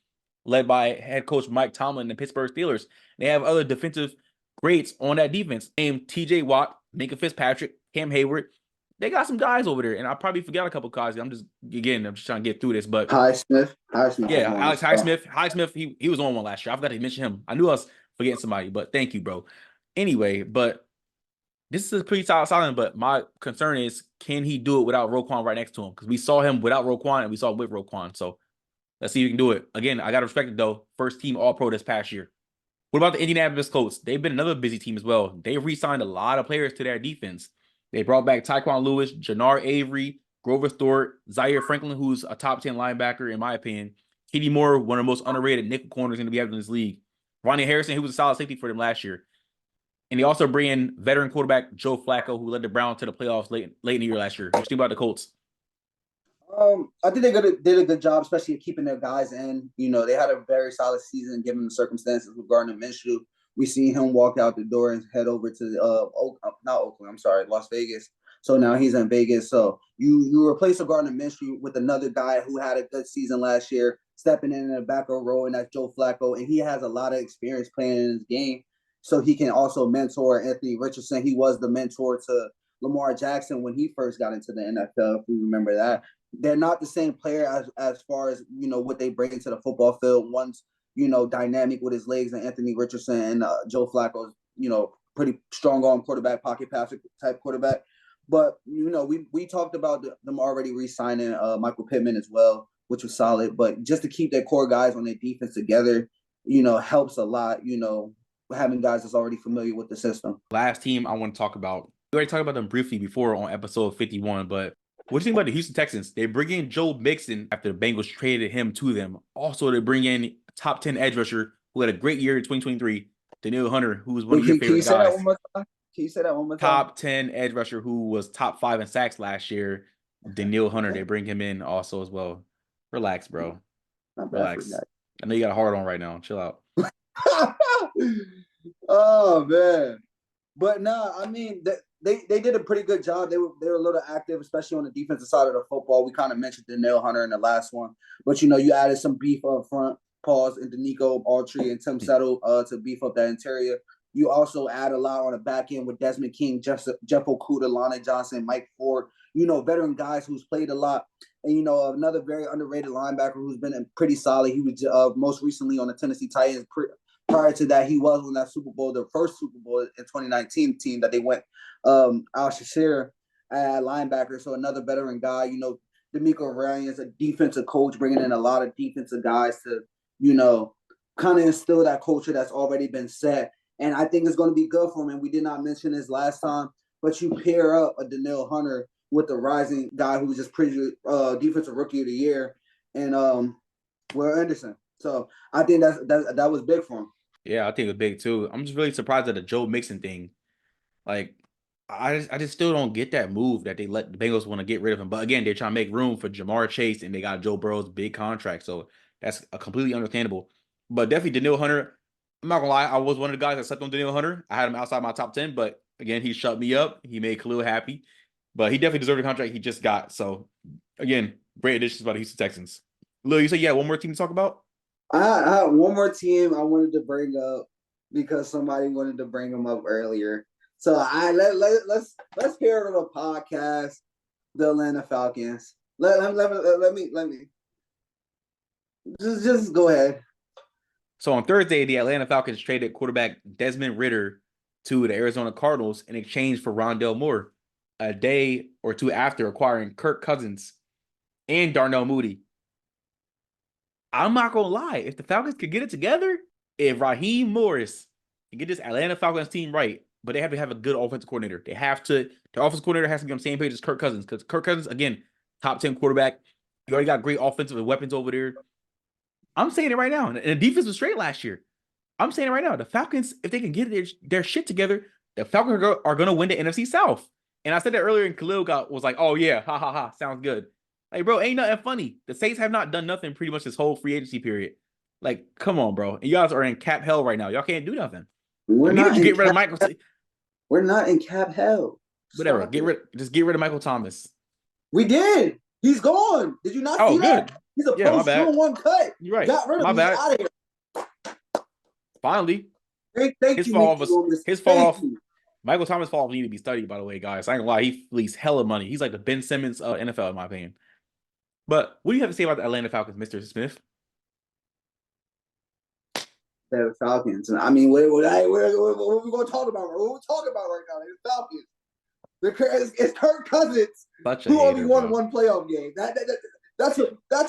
led by head coach Mike Tomlin and the Pittsburgh Steelers. They have other defensive greats on that defense, named T.J. Watt, Minka Fitzpatrick, Cam Hayward. They got some guys over there, and I probably forgot a couple of guys. I'm just trying to get through this. But Highsmith. Yeah, Alex Highsmith, he was on one last year. I forgot to mention him. I knew I was forgetting somebody, but thank you, bro. Anyway, but this is a pretty solid, but my concern is, can he do it without Roquan right next to him? Because we saw him without Roquan, and we saw it with Roquan. So let's see if he can do it. Again, I got to respect it, though. First team All-Pro this past year. What about the Indianapolis Colts? They've been another busy team as well. They re-signed a lot of players to their defense. They brought back Tyquan Lewis, Jannard Avery, Grover Stewart, Zaire Franklin, who's a top 10 linebacker, in my opinion. Kenny Moore, one of the most underrated nickel corners going to be having in this league. Ronnie Harrison, who was a solid safety for them last year. And they also bring in veteran quarterback Joe Flacco, who led the Browns to the playoffs late in the year last year. What do you think about the Colts? I think they did a good job, especially keeping their guys in. They had a very solid season given the circumstances with Gardner Minshew. We seen him walk out the door and head over to Las Vegas. So now he's in Vegas. So you replace a Gardner Minshew with another guy who had a good season last year, stepping in the back row, and that's Joe Flacco. And he has a lot of experience playing in his game. So he can also mentor Anthony Richardson. He was the mentor to Lamar Jackson when he first got into the NFL, if we remember that. They're not the same player as far as, what they bring into the football field. One's, dynamic with his legs, and Anthony Richardson and Joe Flacco's, pretty strong arm quarterback, pocket passer type quarterback. But, we talked about them already re-signing Michael Pittman as well, which was solid. But just to keep their core guys on their defense together, helps a lot, having guys that's already familiar with the system. Last team I want to talk about. We already talked about them briefly before on episode 51, but what do you think about the Houston Texans? They bring in Joe Mixon after the Bengals traded him to them. Also, they bring in top 10 edge rusher who had a great year in 2023, Danielle Hunter, who was one of your favorite guys. Can you say that one more time? Top 10 edge rusher who was top 5 in sacks last year, Danielle Hunter. They bring him in also as well. Relax, bro. Relax. I know you got a hard on right now. Chill out. Oh, man. But no, I mean, they did a pretty good job. They were a little active, especially on the defensive side of the football. We kind of mentioned Danielle Hunter in the last one. But, you added some beef up front. Pause, and Danico Autry and Tim Settle to beef up that interior. You also add a lot on the back end with Desmond King, Jeff Okudah, Lonnie Johnson, Mike Ford, veteran guys who's played a lot. And, another very underrated linebacker who's been pretty solid. He was most recently on the Tennessee Titans. Prior to that, he was on that Super Bowl, the first Super Bowl in 2019 team that they went Al Shashir at linebacker. So another veteran guy, D'Amico Ryans, a defensive coach, bringing in a lot of defensive guys to, kind of instill that culture that's already been set. And I think it's going to be good for him. And we did not mention this last time, but you pair up a Danielle Hunter with the rising guy who was just pretty defensive rookie of the year, and Will Anderson. So I think that was big for him. Yeah, I think it was big too. I'm just really surprised at the Joe Mixon thing. Like, I just still don't get that move that they let the Bengals want to get rid of him. But again, they're trying to make room for Jamar Chase, and they got Joe Burrow's big contract, so that's completely understandable. But definitely Danielle Hunter. I'm not gonna lie, I was one of the guys that slept on Danielle Hunter. I had him outside my top 10, but again, he shut me up. He made Khalil happy, but he definitely deserved the contract he just got. So again, great additions by the Houston Texans. Lil, you said yeah, one more team to talk about? I had one more team I wanted to bring up because somebody wanted to bring them up earlier. So let's hear it on the podcast. The Atlanta Falcons. Let me just go ahead. So on Thursday, the Atlanta Falcons traded quarterback Desmond Ridder to the Arizona Cardinals in exchange for Rondell Moore a day or two after acquiring Kirk Cousins and Darnell Mooney. I'm not going to lie. If the Falcons could get it together, if Raheem Morris can get this Atlanta Falcons team right, but they have to have a good offensive coordinator. They have to, the offensive coordinator has to be on the same page as Kirk Cousins because Kirk Cousins, again, top 10 quarterback. You already got great offensive weapons over there. I'm saying it right now. And the defense was straight last year. I'm saying it right now. The Falcons, if they can get their shit together, the Falcons are going to win the NFC South. And I said that earlier, and Khalil was like, oh, yeah, ha, ha, ha, sounds good. Like, bro, ain't nothing funny. The Saints have not done nothing pretty much this whole free agency period. Like, come on, bro. And you guys are in cap hell right now. Y'all can't do nothing. We're not get rid of Michael. We're not in cap hell. Whatever. Just get rid of Michael Thomas. We did. He's gone. Did you not see that? Good. He's a post June 1 cut. You're right. Got rid of him. He's out of here. Finally. Thank his you, fall was his fall off. You. Michael Thomas' fall need to be studied, by the way, guys. I ain't gonna lie, he fleeced hella money. He's like the Ben Simmons of NFL, in my opinion. But what do you have to say about the Atlanta Falcons, Mr. Smith? The Falcons. I mean, what are we going to talk about? What are we talking about right now? The Falcons. It's Kirk Cousins who only won one playoff game. That's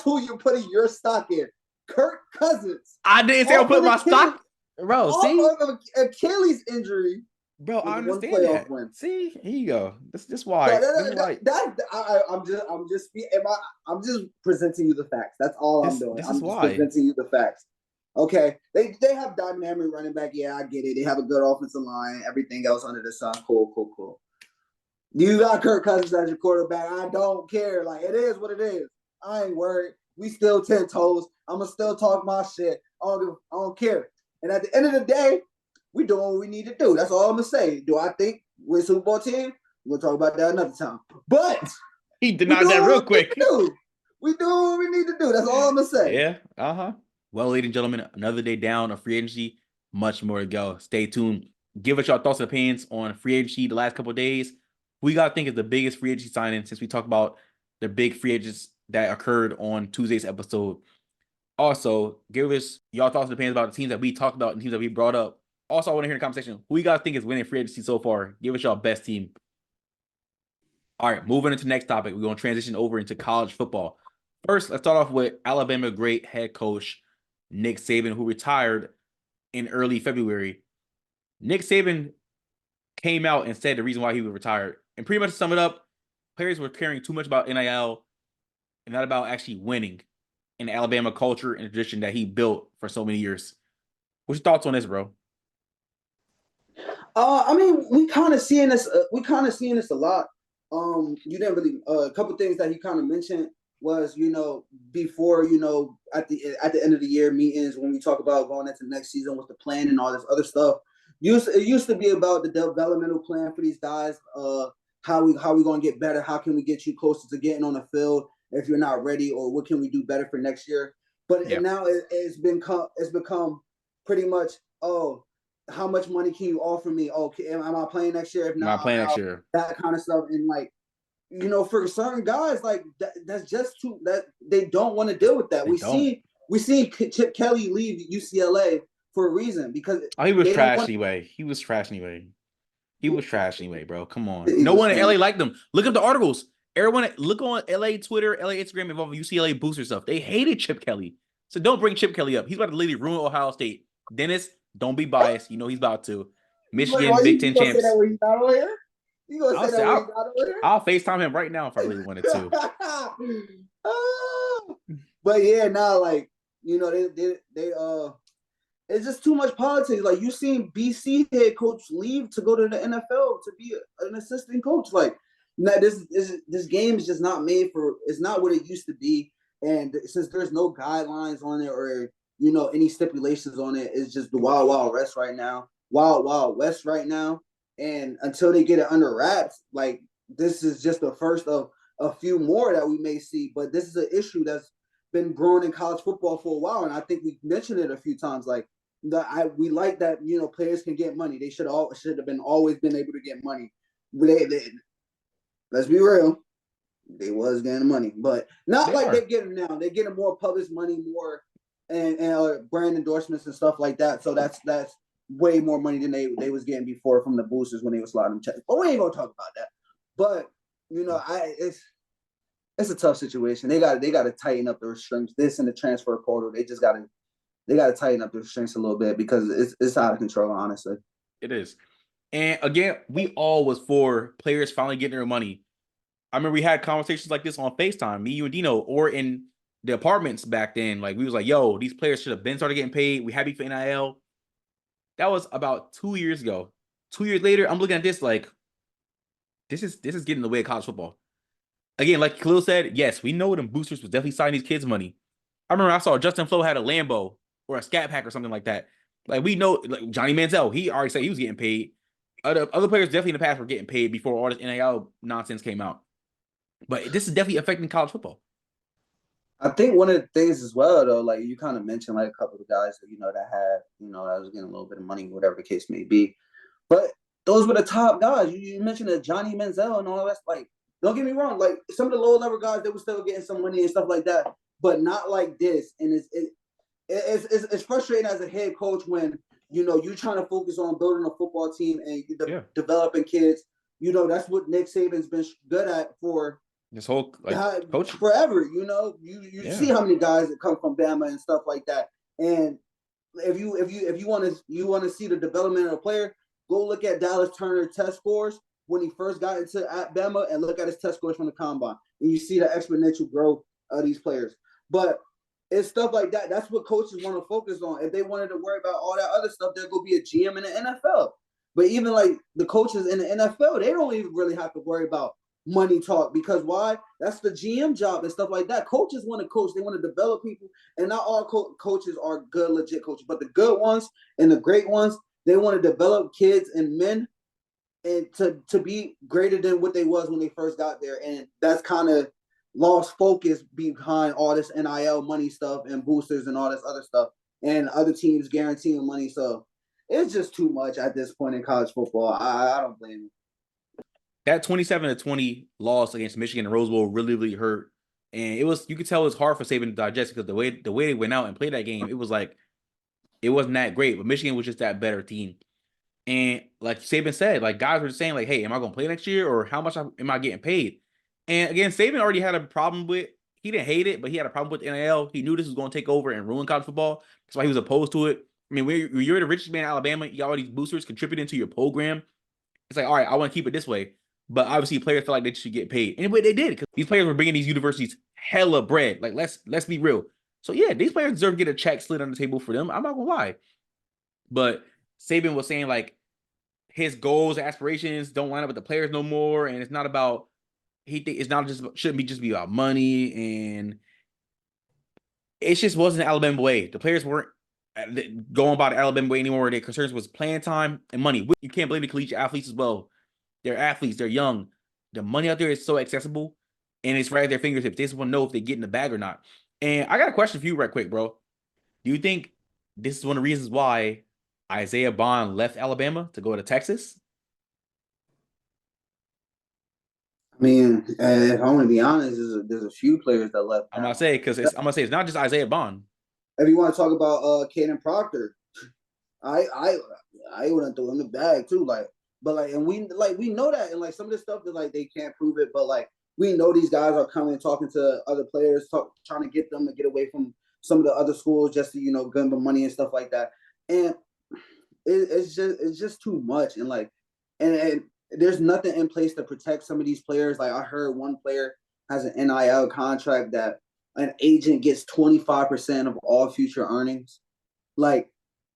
who you're putting your stock in. Kirk Cousins. I didn't say I'm putting my stock. Bro, see? Achilles injury. Bro, I understand that. Win. See, here you go. That's why. I'm just presenting you the facts. That's all I'm doing. I'm just presenting you the facts. Okay, they have dynamic running back. Yeah, I get it. They have a good offensive line. Everything else under the sun. Cool. You got Kirk Cousins as your quarterback. I don't care. Like, it is what it is. I ain't worried. We still 10 toes. I'm gonna still talk my shit. I don't care. And at the end of the day, we doing what we need to do. That's all I'm gonna say. Do I think we're a Super Bowl team? We'll talk about that another time. But he denied that real quick. We do what we need to do. That's all I'm gonna say. Yeah. Well, ladies and gentlemen, another day down of free agency. Much more to go. Stay tuned. Give us your thoughts and opinions on free agency the last couple of days. We got to think is the biggest free agency signing since we talked about the big free agents that occurred on Tuesday's episode. Also, give us your thoughts and opinions about the teams that we talked about and teams that we brought up. Also, I want to hear in the conversation who you guys think is winning free agency so far. Give us your best team. All right, moving into the next topic. We're going to transition over into college football. First, let's start off with Alabama great head coach Nick Saban, who retired in early February. Nick Saban came out and said the reason why he was retired. And pretty much to sum it up, players were caring too much about NIL and not about actually winning in the Alabama culture and tradition that he built for so many years. What's your thoughts on this, bro? I mean, we kind of seeing this. A lot. You didn't really. A couple things that he kind of mentioned was, before, at the end of the year meetings when we talk about going into next season with the plan and all this other stuff. It used to be about the developmental plan for these guys. How we going to get better? How can we get you closer to getting on the field if you're not ready, or what can we do better for next year? But now it's become pretty much, how much money can you offer me? Okay, am I playing next year? If not, next year. That kind of stuff. And for certain guys, that's just too, that they don't want to deal with that. We seen Chip Kelly leave UCLA for a reason, because he was trash anyway. He was trash anyway, bro. Come on. No one in LA liked him. Look up the articles. Everyone look on LA Twitter, LA Instagram involving UCLA booster stuff. They hated Chip Kelly. So don't bring Chip Kelly up. He's about to literally ruin Ohio State. Dennis, don't be biased. You know he's about to. Michigan, Big Ten champs. I'll FaceTime him right now if I really wanted to. But yeah, now It's just too much politics. Like you seen BC head coach leave to go to the NFL to be an assistant coach. Like now this game is just not made for. It's not what it used to be. And since there's no guidelines on it or any stipulations on it, it's just the wild wild west right now. Wild wild west right now. And until they get it under wraps, like this is just the first of a few more that we may see. But this is an issue that's been growing in college football for a while, and I think we mentioned it a few times. Like we like that players can get money. They should have been always been able to get money. Let's be real, they was getting money, but not They like are. they're getting now. They're getting more public money, more and brand endorsements and stuff like that. So that's way more money than they was getting before from the boosters when they was sliding them checks. But we ain't gonna talk about that. But it's a tough situation. They got to tighten up the restraints. This and the transfer portal, they got to tighten up the restraints a little bit because it's out of control. Honestly, It is. And again, we all was for players finally getting their money. I remember we had conversations like this on FaceTime, me, you, and Dino, or in the apartments back then. Like we was like, "Yo, these players should have been started getting paid. We happy for NIL." That was about 2 years ago. 2 years later, I'm looking at this like, this is getting in the way of college football. Again, like Khalil said, yes, we know them boosters was definitely signing these kids money. I remember I saw Justin Flo had a Lambo or a Scat Pack or something like that. Like we know, like Johnny Manziel, he already said he was getting paid. Other players definitely in the past were getting paid before all this NIL nonsense came out. But this is definitely affecting college football. I think one of the things as well, though, like you kind of mentioned, like a couple of guys that that had that was getting a little bit of money, whatever the case may be. But those were the top guys. You mentioned that Johnny Manziel and all that. Like, don't get me wrong. Like some of the lower level guys, they were still getting some money and stuff like that, but not like this. And it's frustrating as a head coach when you're trying to focus on building a football team and developing kids. That's what Nick Saban's been good at for this whole coach forever. You see how many guys that come from Bama and stuff like that. And if you want to see the development of a player, go look at Dallas Turner test scores when he first got into Bama and look at his test scores from the combine, and you see the exponential growth of these players. But it's stuff like that. That's what coaches want to focus on. If they wanted to worry about all that other stuff, there go be a GM in the NFL. But even like the coaches in the NFL, they don't even really have to worry about money talk because why? That's the GM job and stuff like that. Coaches want to coach. They want to develop people, and not all coaches are good, legit coaches, but the good ones and the great ones, they want to develop kids and men and to be greater than what they was when they first got there. And that's kind of lost focus behind all this NIL money stuff and boosters and all this other stuff and other teams guaranteeing money. So it's just too much at this point in college football. I don't blame you. That 27-20 loss against Michigan and Rose Bowl really, really hurt. And you could tell it was hard for Saban to digest because the way they went out and played that game, it was like it wasn't that great. But Michigan was just that better team. And like Saban said, like guys were saying, like, hey, am I gonna play next year or how much am I getting paid? And again, Saban already had a problem with, he didn't hate it, but he had a problem with NIL. He knew this was gonna take over and ruin college football. That's why he was opposed to it. I mean, when you're the richest man in Alabama, you got all these boosters contributing to your program. It's like, all right, I want to keep it this way. But obviously, players feel like they should get paid. Anyway, they did because these players were bringing these universities hella bread. Like, let's be real. So yeah, these players deserve to get a check slid on the table for them. I'm not gonna lie. But Saban was saying like his goals, aspirations don't line up with the players no more, and it's not about it's not just shouldn't be about money, and it just wasn't the Alabama way. The players weren't going about the Alabama way anymore. Their concerns was playing time and money. You can't blame the collegiate athletes as well. They're athletes. They're young. The money out there is so accessible, and it's right at their fingertips. They just want to know if they get in the bag or not. And I got a question for you right quick, bro. Do you think this is one of the reasons why Isaiah Bond left Alabama to go to Texas? I mean, if I want to be honest, there's a few players that left. I'm gonna say it's not just Isaiah Bond. If you want to talk about Caden Proctor, I wouldn't throw him in the bag too. And we know that, and like some of this stuff that like they can't prove it, but like we know these guys are coming talking to other players, trying to get them to get away from some of the other schools just to give them money and stuff like that. And it's just too much, and like and there's nothing in place to protect some of these players. Like I heard one player has an NIL contract that an agent gets 25% of all future earnings. Like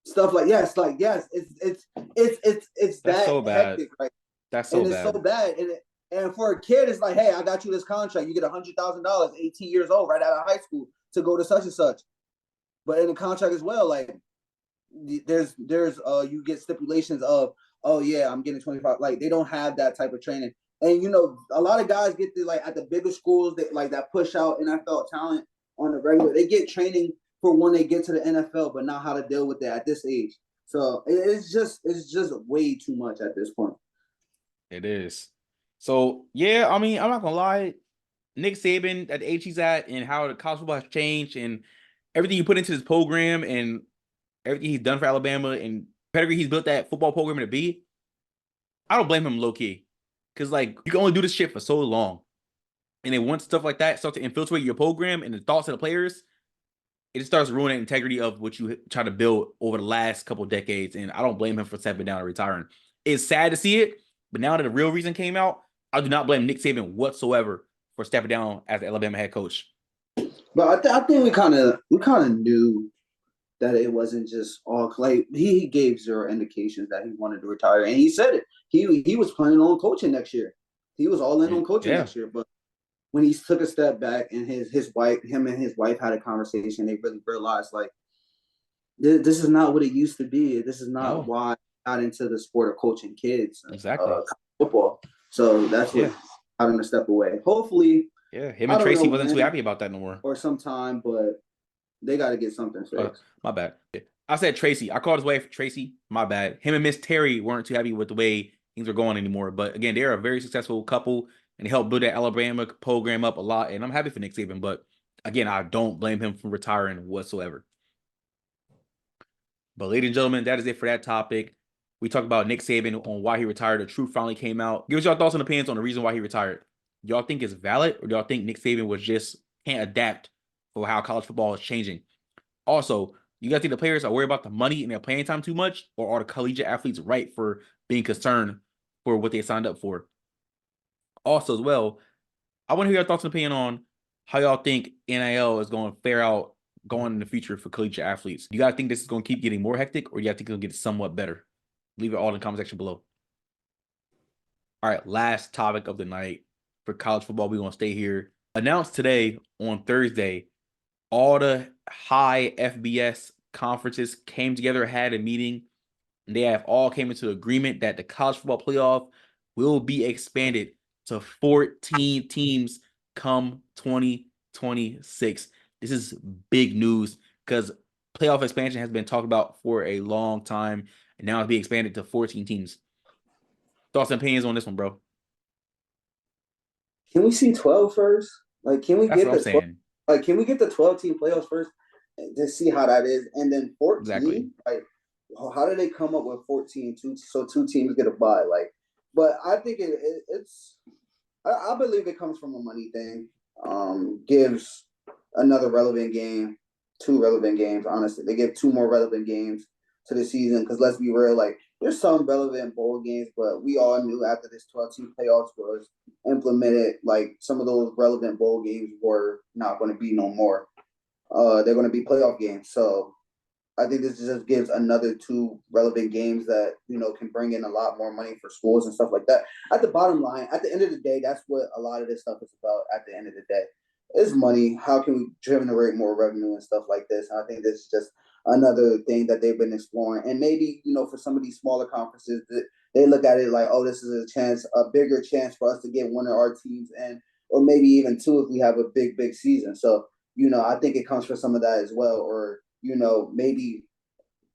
stuff yes, it's That's that so bad. hectic, right? That's so And it's so bad. bad, and for a kid, it's like, hey, I got you this contract. You get $100,000, 18 years old, right out of high school, to go to such and such. But in the contract as well, like there's you get stipulations of, oh yeah, I'm getting 25. Like they don't have that type of training. And a lot of guys get like at the bigger schools that like that push out NFL talent on the regular. They get training for when they get to the NFL, but not how to deal with it at this age. So it's just way too much at this point. It is. So yeah, I mean, I'm not gonna lie. Nick Saban at the age he's at and how the college football has changed and everything he put into his program and everything he's done for Alabama and pedigree he's built that football program to be, I don't blame him low key. Cause like you can only do this shit for so long. And then once stuff like that starts to infiltrate your program and the thoughts of the players, it just starts ruining the integrity of what you try to build over the last couple of decades. And I don't blame him for stepping down and retiring. It's sad to see it, but now that the real reason came out, I do not blame Nick Saban whatsoever for stepping down as the Alabama head coach. But I think we kind of knew that it wasn't just all like he gave zero indications that he wanted to retire, and he said it. He was planning on coaching next year. He was all in on coaching next year, but when he took a step back and him and his wife had a conversation, they really realized like this is not what it used to be. This is not why I got into the sport of coaching kids. Exactly. Football. So that's what got him to step away. Hopefully. Yeah, him and Tracy wasn't too happy about that no more. Or sometime, but they got to get something fixed. My bad. I said Tracy. I called his wife Tracy. My bad. Him and Miss Terry weren't too happy with the way things were going anymore. But again, they're a very successful couple and they helped build that Alabama program up a lot. And I'm happy for Nick Saban. But again, I don't blame him for retiring whatsoever. But ladies and gentlemen, that is it for that topic. We talked about Nick Saban on why he retired. The truth finally came out. Give us your thoughts and opinions on the reason why he retired. Y'all think it's valid, or do y'all think Nick Saban was just can't adapt for how college football is changing? Also, you guys think the players are worried about the money and their playing time too much, or are the collegiate athletes right for being concerned for what they signed up for? Also, as well, I want to hear your thoughts and opinion on how y'all think NIL is going to fare out going in the future for collegiate athletes. Do you guys think this is going to keep getting more hectic, or do you guys think it'll get somewhat better? Leave it all in the comment section below. All right, last topic of the night for college football. We're going to stay here. Announced today on Thursday, all the high FBS conferences came together, had a meeting, and they have all came into agreement that the college football playoff will be expanded to 14 teams come 2026. This is big news because playoff expansion has been talked about for a long time, and now it's being expanded to 14 teams. Thoughts and opinions on this one, bro? Can we see 12 first? Like, can we That's get what the I'm saying. Like, can we get the 12-team playoffs first to see how that is, and then 14? Exactly. Like, how do they come up with 14? So two teams get a bye. Like, but I think it's. I believe it comes from a money thing. Gives another relevant game, 2 relevant games. Honestly, they give 2 more relevant games to the season because let's be real, like there's some relevant bowl games, but we all knew after this 12-team playoffs was implemented, like some of those relevant bowl games were not going to be no more. They're going to be playoff games. So I think this just gives another 2 relevant games that, can bring in a lot more money for schools and stuff like that. At the bottom line, at the end of the day, that's what a lot of this stuff is about at the end of the day. Is money. How can we generate more revenue and stuff like this? And I think this is just another thing that they've been exploring. And maybe, for some of these smaller conferences, they look at it like, oh, this is a bigger chance for us to get one of our teams in, or maybe even 2 if we have a big season. So, I think it comes from some of that as well. Or, maybe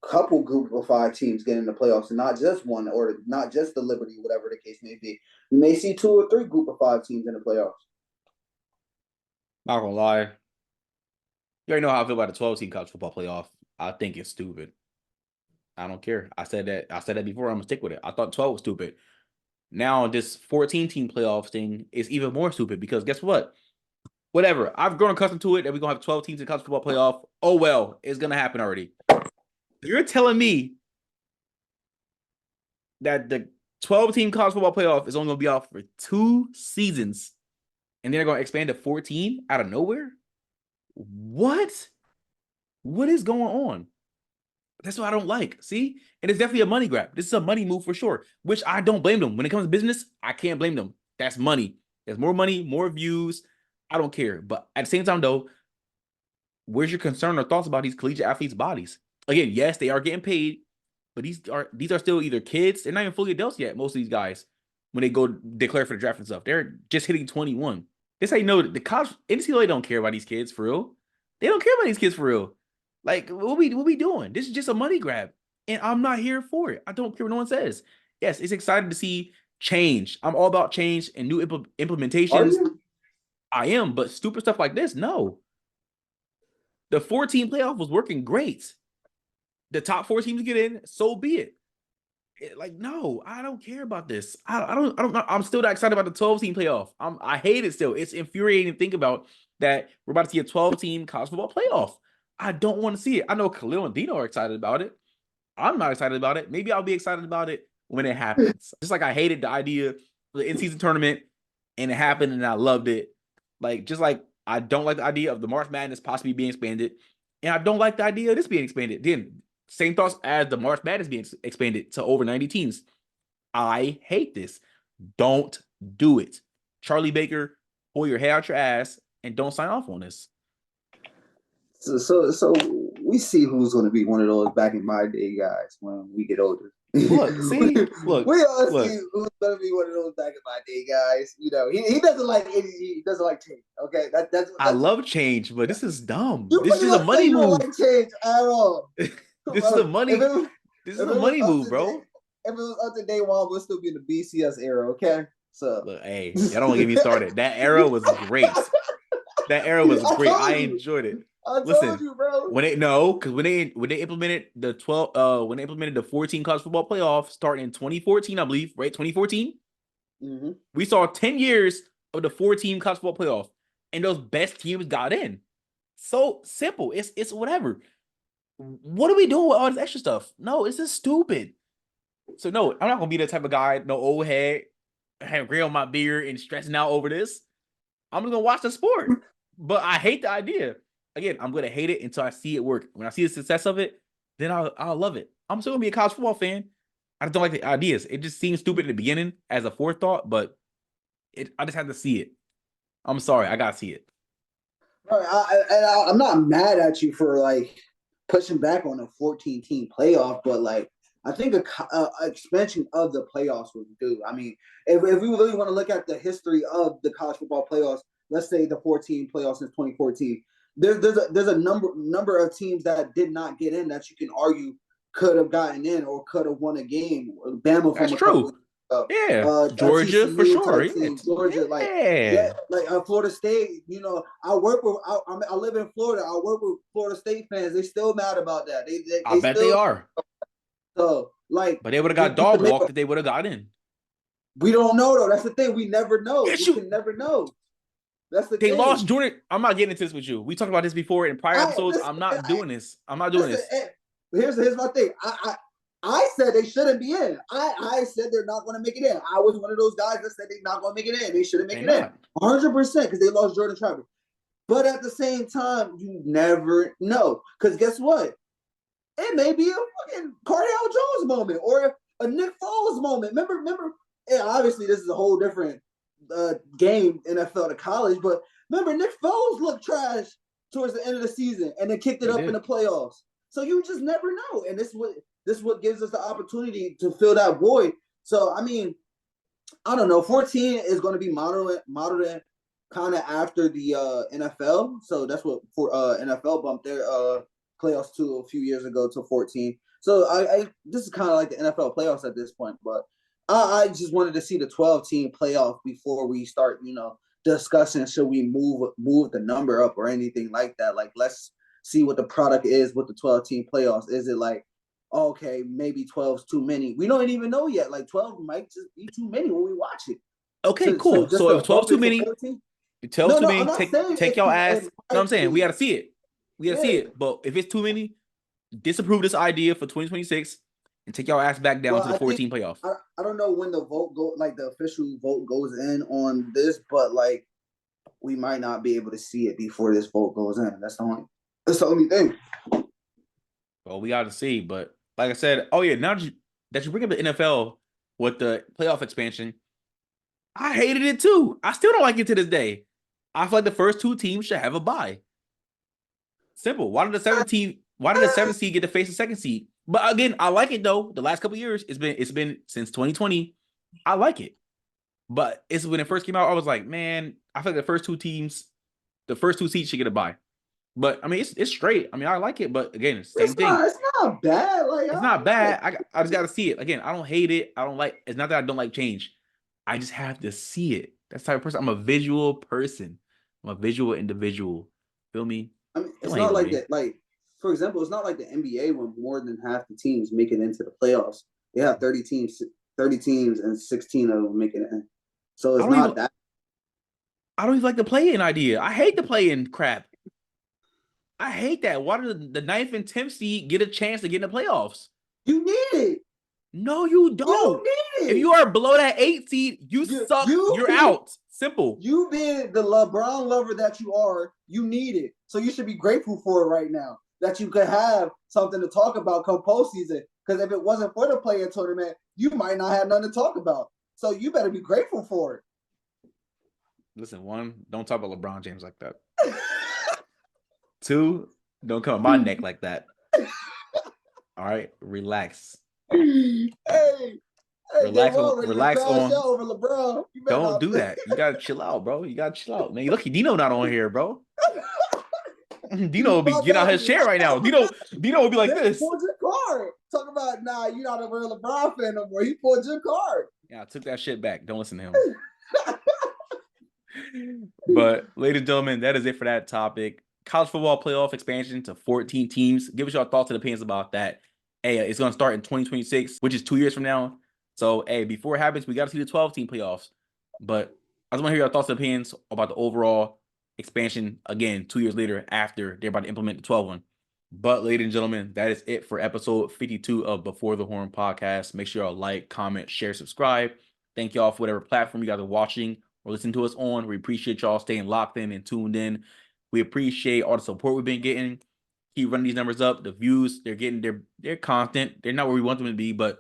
a couple group of 5 teams get in the playoffs and not just one, or not just the Liberty, whatever the case may be. You may see 2 or 3 group of 5 teams in the playoffs. Not gonna lie. You already know how I feel about the 12-team college football playoff. I think it's stupid. I don't care. I said that before. I'm gonna stick with it. I thought 12 was stupid. Now this 14-team playoff thing is even more stupid because guess what? Whatever. I've grown accustomed to it that we're gonna have 12 teams in college football playoff. Oh well, it's gonna happen already. You're telling me that the 12-team college football playoff is only gonna be out for 2 seasons. And they're going to expand to 14 out of nowhere? What? What is going on? That's what I don't like. See? And it's definitely a money grab. This is a money move for sure, which I don't blame them. When it comes to business, I can't blame them. That's money. There's more money, more views. I don't care. But at the same time, though, where's your concern or thoughts about these collegiate athletes' bodies? Again, yes, they are getting paid, but these are still either kids. They're not even fully adults yet, most of these guys, when they go declare for the draft and stuff. They're just hitting 21. This how you know the college NCAA don't care about these kids for real. They don't care about these kids for real. Like, what we doing? This is just a money grab. And I'm not here for it. I don't care what no one says. Yes, it's exciting to see change. I'm all about change and new Are implementations. you? I am, but stupid stuff like this, no. The 14 playoff was working great. The top 4 teams get in, so be it. Like, no, I don't care about this. I'm still not excited about the 12-team playoff. I hate it still. It's infuriating to think about that we're about to see a 12-team college football playoff. I don't want to see it. I know Khalil and Dino are excited about it. I'm not excited about it. Maybe I'll be excited about it when it happens. Just like I hated the idea of the in-season tournament and it happened and I loved it. Like, just like I don't like the idea of the March Madness possibly being expanded. And I don't like the idea of this being expanded. Then, same thoughts as the March Madness being expanded to over 90 teams. I hate this. Don't do it. Charlie Baker, pull your head out your ass and don't sign off on this. So we see who's going to be one of those back in my day guys when we get older. Look, see, look, we all look. see who's going to be one of those back in my day guys. You know, he doesn't like he doesn't like change. Okay, that's I love change, but this is dumb. You This is a money you move. don't like change at all. This is a money. This is a money move, bro. If it was up to day one, we'll still be in the BCS era. Okay, so look, hey, y'all don't get me started. That era was great. That era was great. I enjoyed it. Listen, told you, bro. When they implemented the 14 college football playoff starting in 2014, I believe, right? 2014. Mm-hmm. We saw 10 years of the 4-team college football playoff, and those best teams got in. So simple. It's whatever. What are we doing with all this extra stuff? No, it's just stupid. So no, I'm not gonna be the type of guy, no old head, have gray on my beard and stressing out over this. I'm just gonna watch the sport. But I hate the idea. Again, I'm gonna hate it until I see it work. When I see the success of it, then I'll love it. I'm still gonna be a college football fan. I just don't like the ideas. It just seems stupid at the beginning as a forethought, but I just have to see it. I'm sorry, I gotta see it. I'm not mad at you for like pushing back on a 14-team playoff, but like I think a expansion of the playoffs would do. I mean, if we really want to look at the history of the college football playoffs, let's say the 14 playoffs since 2014. There's a number of teams that did not get in that you can argue could have gotten in or could have won a game. Bama from That's true. Georgia TCU for sure. Georgia, like Florida State. You know, I live in Florida. I work with Florida State fans. They still mad about that. I bet they are. So like, but they would have got dog walked if they would have got in. We don't know though. That's the thing. We never know. Yes, we can never know. That's the thing. They lost Jordan. I'm not getting into this with you. We talked about this before in prior episodes. I'm not doing this. I'm not doing this. Here's my thing. I said they shouldn't be in. I said they're not going to make it in. I was one of those guys that said they're not going to make it in. They shouldn't make it in. 100% because they lost Jordan Travis. But at the same time, you never know. Because guess what? It may be a fucking Cardale Jones moment or a Nick Foles moment. Remember? Yeah, obviously this is a whole different game, NFL to college. But remember, Nick Foles looked trash towards the end of the season and then kicked it up in the playoffs. So you just never know. And this is what gives us the opportunity to fill that void. So, I mean, I don't know. 14 is going to be modeled kind of after the NFL. So that's what for NFL bumped their playoffs to a few years ago to 14. So this is kind of like the NFL playoffs at this point. But I just wanted to see the 12-team playoff before we start, discussing should we move the number up or anything like that. Like, let's see what the product is with the 12-team playoffs. Is it like, okay, maybe 12's too many? We don't even know yet. Like 12 might just be too many when we watch it. Okay, cool. So if 12's too many, 12's too many, take your ass. No, I'm saying we got to see it. We got to see it. But if it's too many, disapprove this idea for 2026 and take your ass back down to the 14 playoff. I don't know when the vote the official vote goes in on this, but like we might not be able to see it before this vote goes in. That's the only thing. Well, we got to see. But like I said, oh yeah, now that you bring up the NFL with the playoff expansion, I hated it too. I still don't like it to this day. I feel like the first two teams should have a bye. Simple. Why did the seventh seed get to face the second seed? But again, I like it though. The last couple years, it's been since 2020. I like it. But it's when it first came out, I was like, man, I feel like the first two seeds should get a bye. But I mean, it's straight. I mean, I like it, but again, it's the same thing. It's not bad. Like It's not bad. I just got to see it. Again, I don't hate it. I don't like. It's not that I don't like change. I just have to see it. That's the type of person. I'm a visual person. I'm a visual individual. Feel me? I mean, it's Feel not like me? that. Like, for example, it's not like the NBA when more than half the teams make it into the playoffs. They have 30 teams, and 16 of them making it in. So it's not that. I don't even like the play-in idea. I hate the play-in crap. I hate that. Why did the 9th and 10th seed get a chance to get in the playoffs? You need it. No, you don't. You need it. If you are below that 8 seed, you suck. You're out. Simple. You being the LeBron lover that you are, you need it. So you should be grateful for it right now. That you could have something to talk about come postseason. Because if it wasn't for the play-in tournament, you might not have nothing to talk about. So you better be grateful for it. Listen, 1, don't talk about LeBron James like that. 2, don't come on my neck like that. All right, relax. Hey, relax on. Over LeBron. Don't do that. You gotta chill out, bro. You gotta chill out, man. Look, Dino not on here, bro. Dino will be getting out his chair right now. Dino will be like this. He pulled your card. Talk about you're not a real LeBron fan no more. He pulled your card. Yeah, I took that shit back. Don't listen to him. But, ladies and gentlemen, that is it for that topic. College football playoff expansion to 14 teams. Give us your thoughts and opinions about that. Hey, it's going to start in 2026, which is 2 years from now. So, hey, before it happens, we got to see the 12-team playoffs. But I just want to hear your thoughts and opinions about the overall expansion, again, 2 years later after they're about to implement the 12th one. But, ladies and gentlemen, that is it for episode 52 of Before the Horn podcast. Make sure y'all like, comment, share, subscribe. Thank y'all for whatever platform you guys are watching or listening to us on. We appreciate y'all staying locked in and tuned in. We appreciate all the support we've been getting. Keep running these numbers up. The views they're getting, they're constant. They're not where we want them to be, but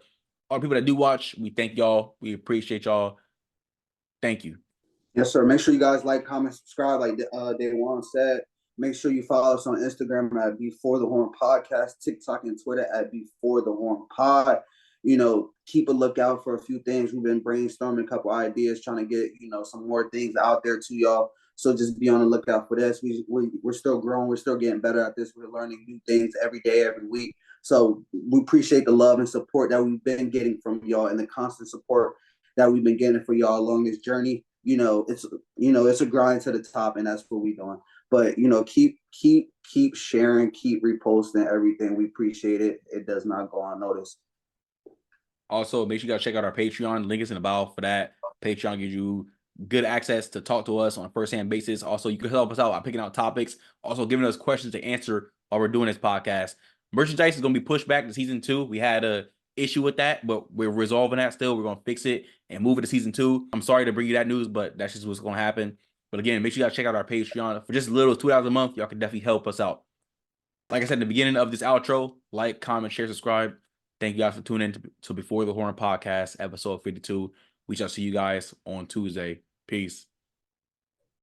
all the people that do watch, we thank y'all. We appreciate y'all. Thank you. Yes, sir. Make sure you guys like, comment, subscribe, like Daewon said. Make sure you follow us on Instagram at Before the Horn Podcast, TikTok and Twitter at Before the Horn Pod. Keep a lookout for a few things. We've been brainstorming a couple ideas, trying to get, some more things out there to y'all. So just be on the lookout for this. We're still growing. We're still getting better at this. We're learning new things every day, every week. So we appreciate the love and support that we've been getting from y'all and the constant support that we've been getting for y'all along this journey. It's a grind to the top, and that's what we're doing. But, keep sharing, keep reposting everything. We appreciate it. It does not go unnoticed. Also, make sure you guys check out our Patreon. Link is in the bio for that. Patreon gives you good access to talk to us on a first-hand basis. Also, you can help us out by picking out topics. Also, giving us questions to answer while we're doing this podcast. Merchandise is going to be pushed back to season 2. We had a issue with that, but we're resolving that still. We're going to fix it and move it to season 2. I'm sorry to bring you that news, but that's just what's going to happen. But again, make sure you guys check out our Patreon. For just as little as $2 a month, y'all can definitely help us out. Like I said in the beginning of this outro, like, comment, share, subscribe. Thank you guys for tuning in to Before the Horn Podcast, episode 52. We shall see you guys on Tuesday. Peace.